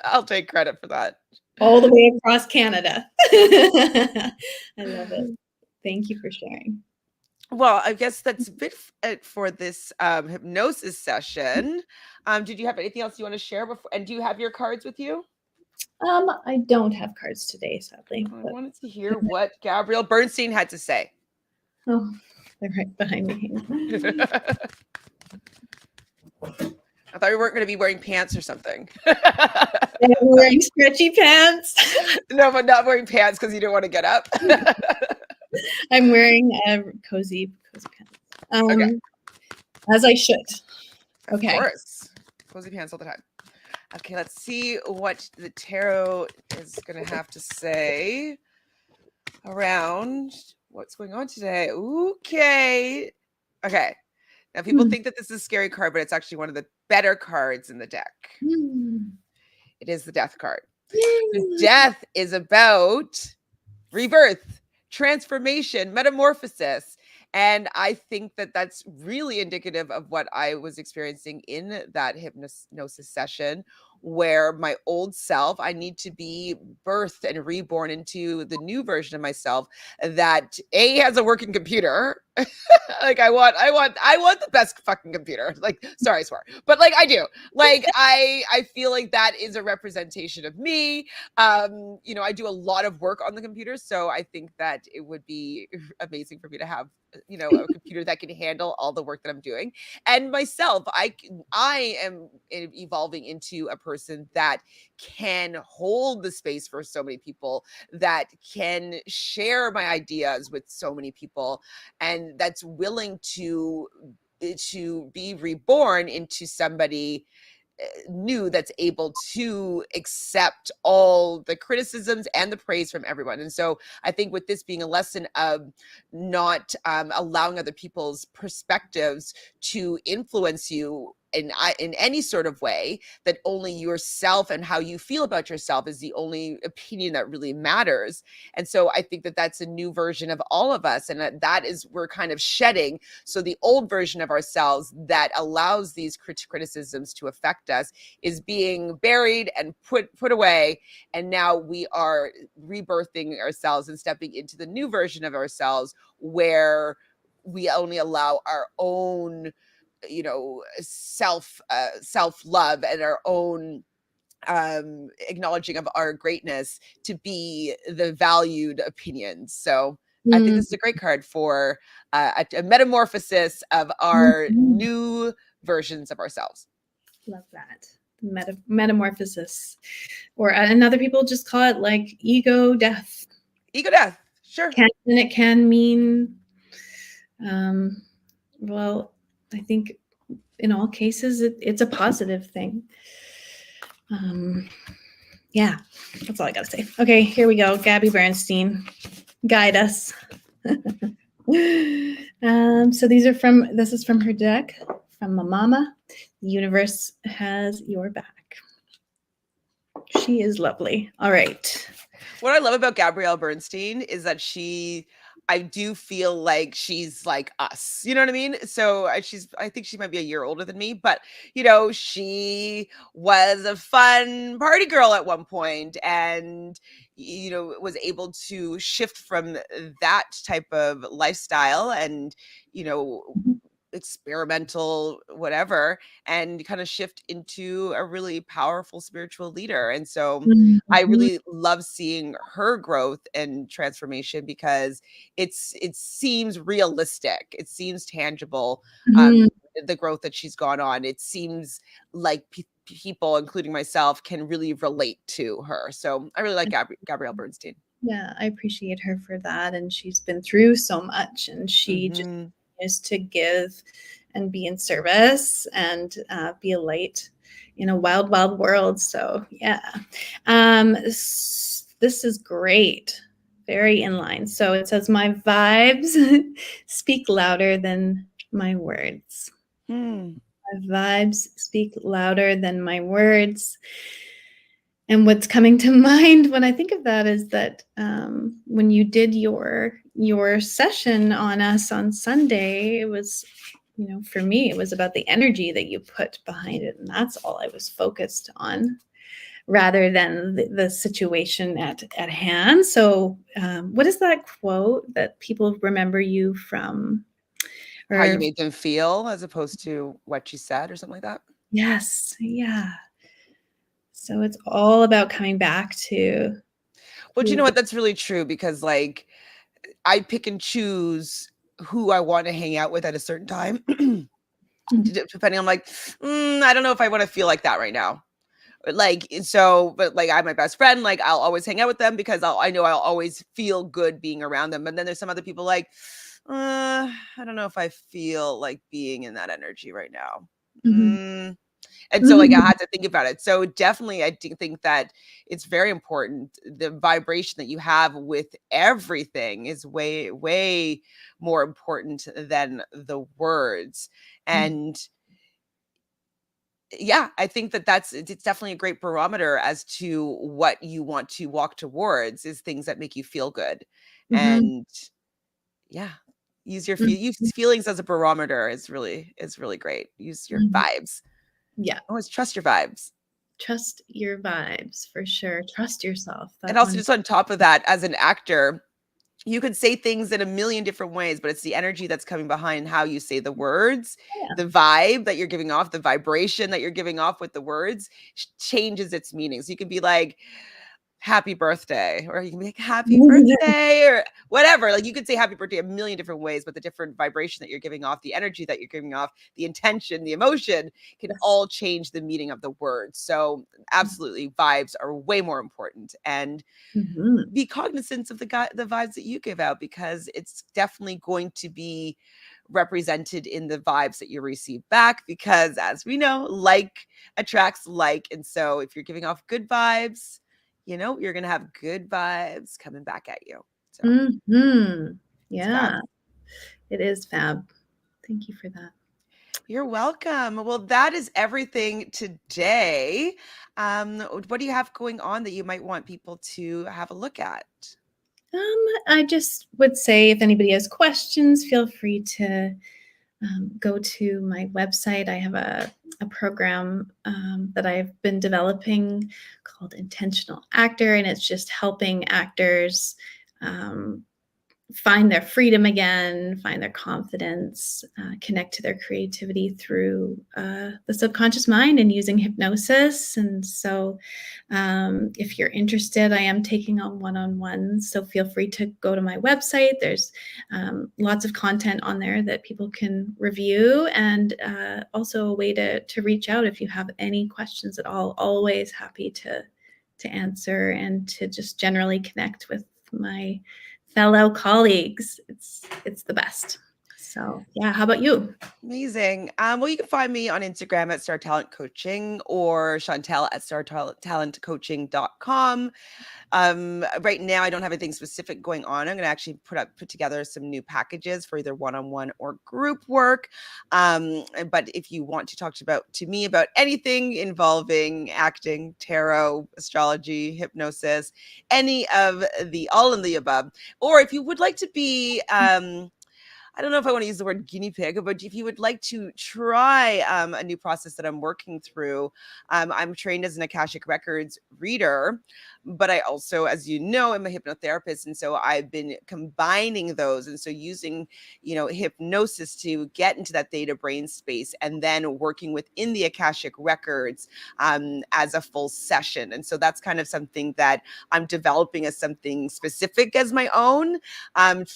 I'll take credit for that. All the way across Canada. I love it. Thank you for sharing. Well, I guess that's it for this hypnosis session. Did you have anything else you want to share before? And do you have your cards with you? I don't have cards today, sadly. I But wanted to hear what Gabrielle Bernstein had to say. oh, they're right behind me. I thought you weren't going to be wearing pants or something. I'm wearing stretchy pants. No, but not wearing pants because you don't want to get up. I'm wearing cozy pants. Okay. As I should. Okay. Of course. Cozy pants all the time. Okay, let's see what the tarot is going to have to say around what's going on today. Okay. Okay. Now, people think that this is a scary card, but it's actually one of the better cards in the deck. It is the Death card. Death is about rebirth, transformation, metamorphosis. And I think that that's really indicative of what I was experiencing in that hypnosis session, where my old self, I need to be birthed and reborn into the new version of myself that has a working computer. Like I want the best fucking computer. Like, sorry, I swear, but like I do. Like I feel like that is a representation of me. I do a lot of work on the computer, so I think that it would be amazing for me to have a computer that can handle all the work that I'm doing. And myself, I am evolving into a person that can hold the space for so many people, that can share my ideas with so many people, and that's willing to be reborn into somebody new, that's able to accept all the criticisms and the praise from everyone. And so I think with this being a lesson of not allowing other people's perspectives to influence you in any sort of way, that only yourself and how you feel about yourself is the only opinion that really matters. And so I think that that's a new version of all of us, and that is, we're kind of shedding. So the old version of ourselves that allows these criticisms to affect us is being buried and put away, and now we are rebirthing ourselves and stepping into the new version of ourselves, where we only allow our own, self love and our own acknowledging of our greatness to be the valued opinions. So I think this is a great card for a metamorphosis of our new versions of ourselves. Love that. Metamorphosis, or another people just call it like ego death. Ego death, sure. And it can mean, well, I think in all cases it's a positive thing. Yeah, that's all I gotta say. Okay, here we go. Gabby Bernstein, guide us. So this is from her deck, from Mama. The universe has your back. She is lovely. All right. What I love about Gabrielle Bernstein is that I do feel like she's like us, you know what I mean? So I think she might be a year older than me, but she was a fun party girl at one point, and was able to shift from that type of lifestyle and experimental whatever, and kind of shift into a really powerful spiritual leader. And so I really love seeing her growth and transformation, because it seems realistic, it seems tangible. The growth that she's gone on, it seems like people, including myself, can really relate to her. So I really like Gabrielle Bernstein. Yeah, I appreciate her for that. And she's been through so much, and she just is to give and be in service and be a light in a wild, wild world. So yeah, this is great. Very in line. So it says, my vibes speak louder than my words. My vibes speak louder than my words. And what's coming to mind when I think of that is that when you did your session on us on Sunday, it was, for me, it was about the energy that you put behind it. And that's all I was focused on, rather than the situation at hand. So what is that quote that people remember you from? How you made them feel, as opposed to what you said, or something like that? Yes. Yeah. So it's all about coming back to. Well, you know what? That's really true, because like I pick and choose who I want to hang out with at a certain time. Depending on like, I don't know if I want to feel like that right now. Like, so, but like I'm my best friend, like I'll always hang out with them because I know I'll always feel good being around them. And then there's some other people like, I don't know if I feel like being in that energy right now. And so like I had to think about it. So definitely I do think that it's very important. The vibration that you have with everything is way, way more important than the words. And yeah, I think that it's definitely a great barometer as to what you want to walk towards, is things that make you feel good. And yeah, use feelings as a barometer is really great. Use your vibes. Yeah. Always trust your vibes. Trust your vibes, for sure. Trust yourself. And also, just on top of that, as an actor, you could say things in a million different ways, but it's the energy that's coming behind how you say the words, the vibe that you're giving off, the vibration that you're giving off with the words changes its meaning. So you could be like, happy birthday, or you can be like, happy birthday, or whatever. Like you could say happy birthday a million different ways, but the different vibration that you're giving off, the energy that you're giving off, the intention, the emotion can all change the meaning of the words. So absolutely, vibes are way more important. And be cognizant of the vibes that you give out, because it's definitely going to be represented in the vibes that you receive back, because as we know, like attracts like. And so if you're giving off good vibes, you're going to have good vibes coming back at you. So yeah, it is fab. Thank you for that. You're welcome. Well, that is everything today. What do you have going on that you might want people to have a look at? I just would say if anybody has questions, feel free to go to my website. I have a program that I've been developing called Intentional Actor, and it's just helping actors find their freedom again, find their confidence, connect to their creativity through the subconscious mind and using hypnosis. And so if you're interested, I am taking on one-on-ones. So feel free to go to my website. There's lots of content on there that people can review, and also a way to reach out if you have any questions at all. Always happy to answer and to just generally connect with my fellow colleagues. It's the best. So yeah, how about you? Amazing. Well, you can find me on Instagram at Star Talent Coaching or Chantele at startalentcoaching.com. Right now, I don't have anything specific going on. I'm going to actually put together some new packages for either one-on-one or group work. But if you want to talk to me about anything involving acting, tarot, astrology, hypnosis, any of all of the above, or if you would like to be I don't know if I want to use the word guinea pig, but if you would like to try a new process that I'm working through, I'm trained as an Akashic Records reader, but I also, as you know, I'm a hypnotherapist. And so I've been combining those. And so using, hypnosis to get into that theta brain space and then working within the Akashic Records as a full session. And so that's kind of something that I'm developing as something specific as my own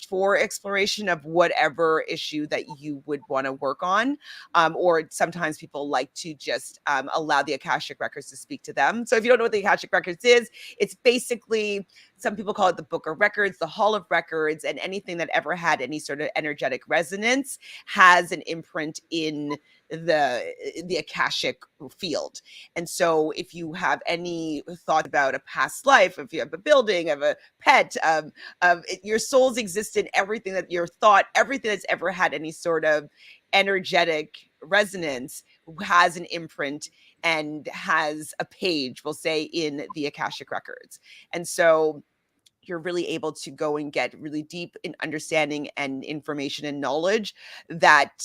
for exploration of whatever issue that you would want to work on. Or sometimes people like to just allow the Akashic Records to speak to them. So if you don't know what the Akashic Records is, it's basically, some people call it the Book of Records, the Hall of Records, and anything that ever had any sort of energetic resonance has an imprint in the Akashic field. And so if you have any thought about a past life, if you have a building, of a pet, your soul's existed, everything that your thought, everything that's ever had any sort of energetic resonance has an imprint and has a page, we'll say, in the Akashic Records. And so you're really able to go and get really deep in understanding and information and knowledge that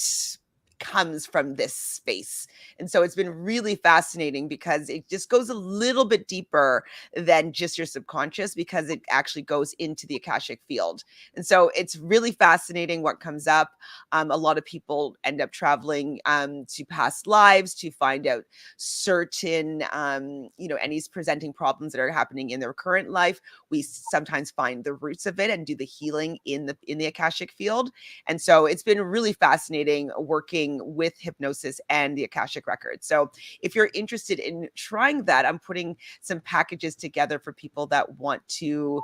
comes from this space. And so it's been really fascinating because it just goes a little bit deeper than just your subconscious, because it actually goes into the Akashic field. And so it's really fascinating what comes up. A lot of people end up traveling to past lives to find out certain, any presenting problems that are happening in their current life. We sometimes find the roots of it and do the healing in the Akashic field. And so it's been really fascinating working with hypnosis and the Akashic Records. So if you're interested in trying that, I'm putting some packages together for people that want to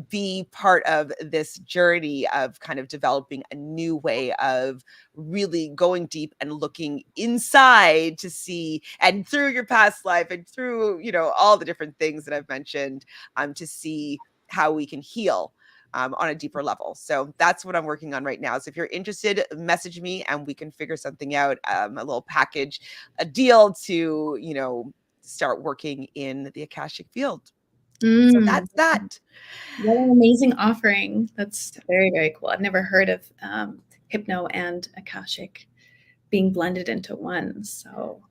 be part of this journey of kind of developing a new way of really going deep and looking inside to see, and through your past life and through, all the different things that I've mentioned, to see how we can heal on a deeper level. So that's what I'm working on right now. So if you're interested, message me and we can figure something out, a little package, a deal to, start working in the Akashic field. So that's that. What an amazing offering. That's very, very cool. I've never heard of Hypno and Akashic being blended into one. So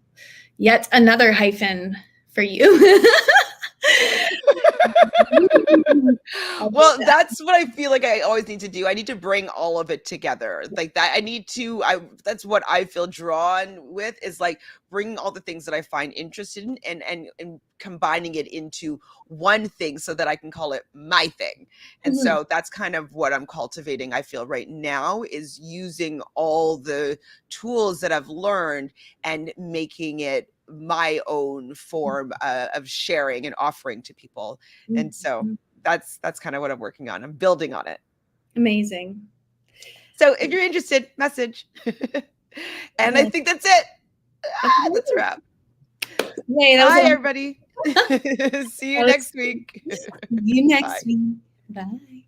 yet another hyphen for you. Well, that's what I feel like I always need to do. I need to bring all of it together like that. That's what I feel drawn with, is like bringing all the things that I find interested in and combining it into one thing so that I can call it my thing. And so that's kind of what I'm cultivating, I feel, right now, is using all the tools that I've learned and making it my own form of sharing and offering to people. And so that's kind of what I'm working on. I'm building on it. Amazing. So if you're interested, message. And I think that's it. That's a wrap. Bye, everybody. See you next week. See you next week. Bye.